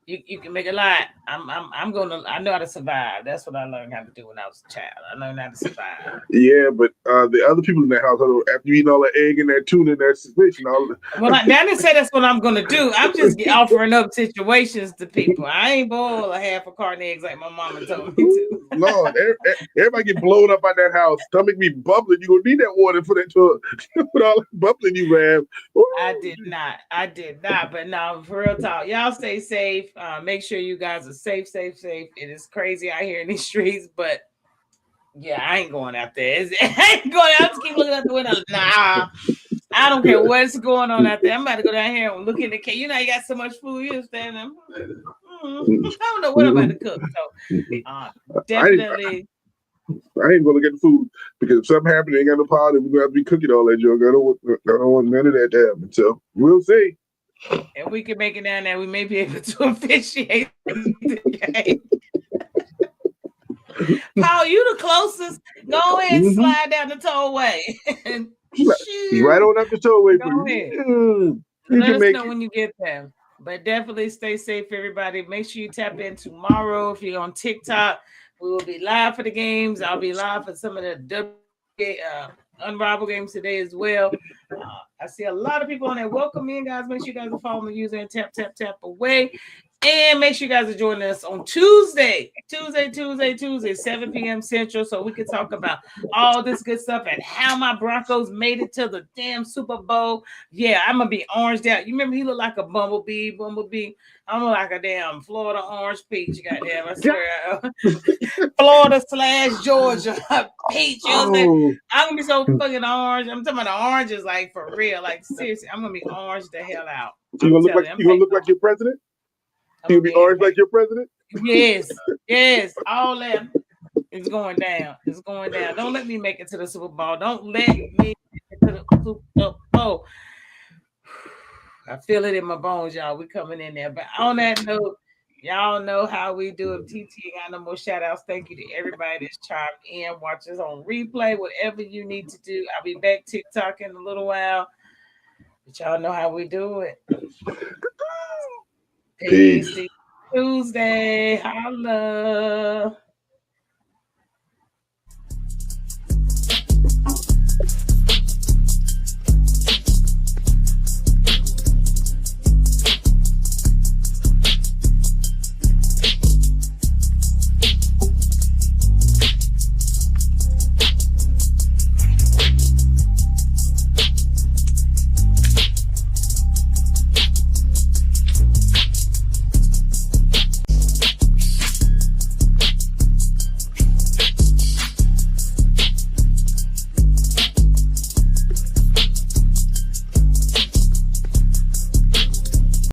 You can make a lot. I know how to survive. That's what I learned how to do when I was a child. I learned how to survive. Yeah, but the other people in that house, after you eating all that egg and that tuna and that fish and all well, I didn't say that's what I'm gonna do. I'm just offering up situations to people. I ain't boil a half a carton of eggs like my mama told me to. Lord, everybody get blown up by that house. Stomach be bubbling. You gonna need that water for that with all that bubbling you have. I did not. But no, for real talk, y'all stay safe. Make sure you guys are safe. It is crazy out here in these streets, but yeah, I ain't going out there. I ain't going. I just keep looking out the window. Nah, I don't care what's going on out there. I'm about to go down here and look in the case. You know, you got so much food. You stand there. I don't know what I'm about to cook. So definitely. I ain't gonna look at the food because if something happens, ain't got no pot, and we're gonna have to be cooking all that junk. I don't want none of that to happen. So we'll see. And we can make it down there. We may be able to officiate the game. Paul, you the closest. Go ahead and slide down the tollway. Right on up the tollway. Go ahead. Let us know when you get there. But definitely stay safe, everybody. Make sure you tap in tomorrow. If you're on TikTok, we will be live for the games. I'll be live for some of the Unrivaled games today as well. I see a lot of people on there. Welcome in, guys. Make sure you guys are following the user and tap away. And make sure you guys are joining us on Tuesday, 7 p.m. Central, so we can talk about all this good stuff and how my Broncos made it to the damn Super Bowl. Yeah, I'm going to be oranged out. You remember he looked like a bumblebee. I'm like a damn Florida orange peach. Goddamn, I swear. Florida/Georgia peach. You know what I'm saying? I'm going to be so fucking orange. I'm talking about the oranges, like, for real. Like, seriously, I'm going to be orange the hell out. You going to look like your president? He'll be orange like your president? Yes. All that is going down. It's going down. Don't let me make it to the Super Bowl. Don't let me make it to the Super Bowl. I feel it in my bones, y'all. We coming in there. But on that note, y'all know how we do it. TT got no more shout outs. Thank you to everybody that's chimed in. Watch us on replay. Whatever you need to do. I'll be back TikTok in a little while. But y'all know how we do it. Peace. Tuesday. Holla.